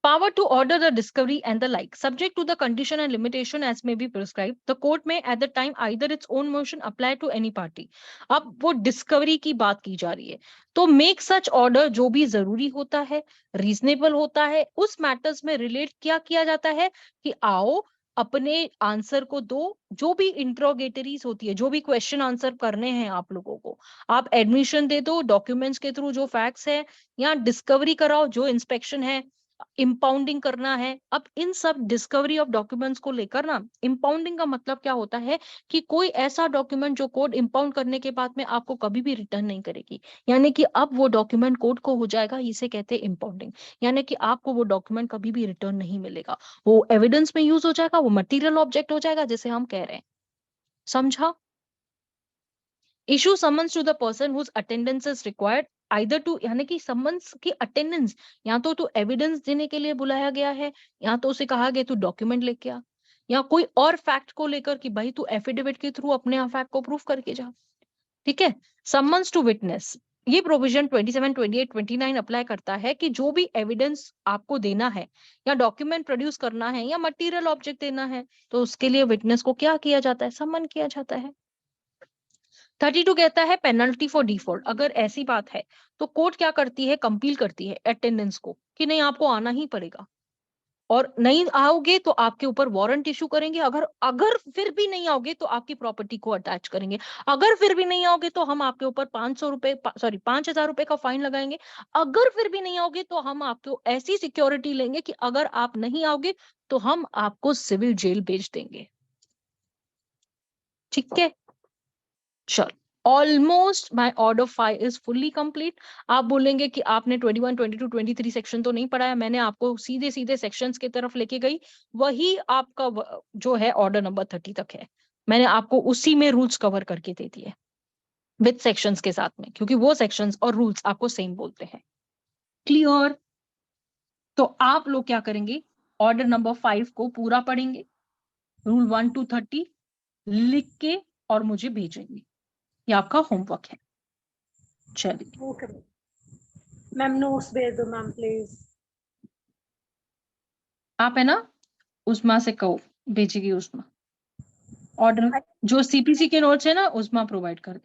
Power to order the discovery and the like, subject to the condition and limitation as may be prescribed. The court may at the time either its own motion apply to any party. अब वो discovery की बात की जा रही है, तो make such order जो भी जरूरी होता है, रीजनेबल होता है, उस मैटर्स में रिलेट क्या किया जाता है कि आओ अपने आंसर को दो। जो भी इंट्रोगेटरीज होती है, जो भी क्वेश्चन आंसर करने हैं आप लोगों को, आप एडमिशन दे दो डॉक्यूमेंट्स के थ्रू, जो फैक्ट्स है, या डिस्कवरी कराओ, जो इंस्पेक्शन है, इंपाउंडिंग करना है। अब इन सब डिस्कवरी ऑफ डॉक्यूमेंट्स को लेकर ना, इंपाउंडिंग का मतलब क्या होता है कि कोई ऐसा डॉक्यूमेंट जो कोर्ट इंपाउंड करने के बाद में आपको कभी भी रिटर्न नहीं करेगी, यानी कि अब वो डॉक्यूमेंट कोर्ट को हो जाएगा, इसे कहते हैं इंपाउंडिंग। यानी कि आपको वो डॉक्यूमेंट कभी भी रिटर्न नहीं मिलेगा, वो एविडेंस में यूज हो जाएगा, वो मटेरियल ऑब्जेक्ट हो जाएगा, जिसे हम कह रहे हैं। समझा? Issue summons to the person whose attendance is required either to, यानी कि समन्स की अटेंडेंस या तो एविडेंस देने के लिए बुलाया गया है, या तो उसे कहा गया तू डॉक्यूमेंट लेके आ, या कोई और फैक्ट को लेकर कि भाई तू एफिडेविट के थ्रू अपने फैक्ट को प्रूफ करके जा। ठीक है? समन्स टू विटनेस, ये प्रोविजन 27, 28, 29 अप्लाई करता है कि जो भी एविडेंस आपको देना है, या डॉक्यूमेंट प्रोड्यूस करना है, या मटेरियल ऑब्जेक्ट देना है, तो उसके लिए विटनेस को क्या किया जाता है, समन किया जाता है। 32 कहता है पेनल्टी फॉर डिफॉल्ट। अगर ऐसी बात है तो कोर्ट क्या करती है, कंपील करती है अटेंडेंस को कि नहीं आपको आना ही पड़ेगा, और नहीं आओगे तो आपके ऊपर वारंट इशू करेंगे। अगर फिर भी नहीं आओगे तो आपकी प्रॉपर्टी को अटैच करेंगे। अगर फिर भी नहीं आओगे तो हम आपके ऊपर 5,000 रुपए का फाइन लगाएंगे। अगर फिर भी नहीं आओगे तो हम आपको ऐसी सिक्योरिटी लेंगे कि अगर आप नहीं आओगे तो हम आपको सिविल जेल भेज देंगे। ठीक है? चल, almost my order 5 is fully complete. आप बोलेंगे कि आपने 21, 22, 23 सेक्शन तो नहीं पढ़ाया। मैंने आपको सीधे सीधे सेक्शंस की तरफ लेके गई, वही आपका जो है ऑर्डर नंबर 30 तक है। मैंने आपको उसी में रूल्स कवर करके दे दिए विद सेक्शंस के साथ में, क्योंकि वो सेक्शंस और रूल्स आपको सेम बोलते हैं। क्लियर? तो आप लोग क्या करेंगे, ऑर्डर नंबर 5 को पूरा पढ़ेंगे, रूल 1 to 30 लिख के और मुझे भेजेंगे। ये आपका होमवर्क है। चलिए, ओके मैम, नोट्स भेज दो मैम प्लीज। आप है ना उस्मा से कहो भेजेगी। उस्मा ऑर्डर जो सीपीसी के नोट्स है ना, उस्मा प्रोवाइड कर दे।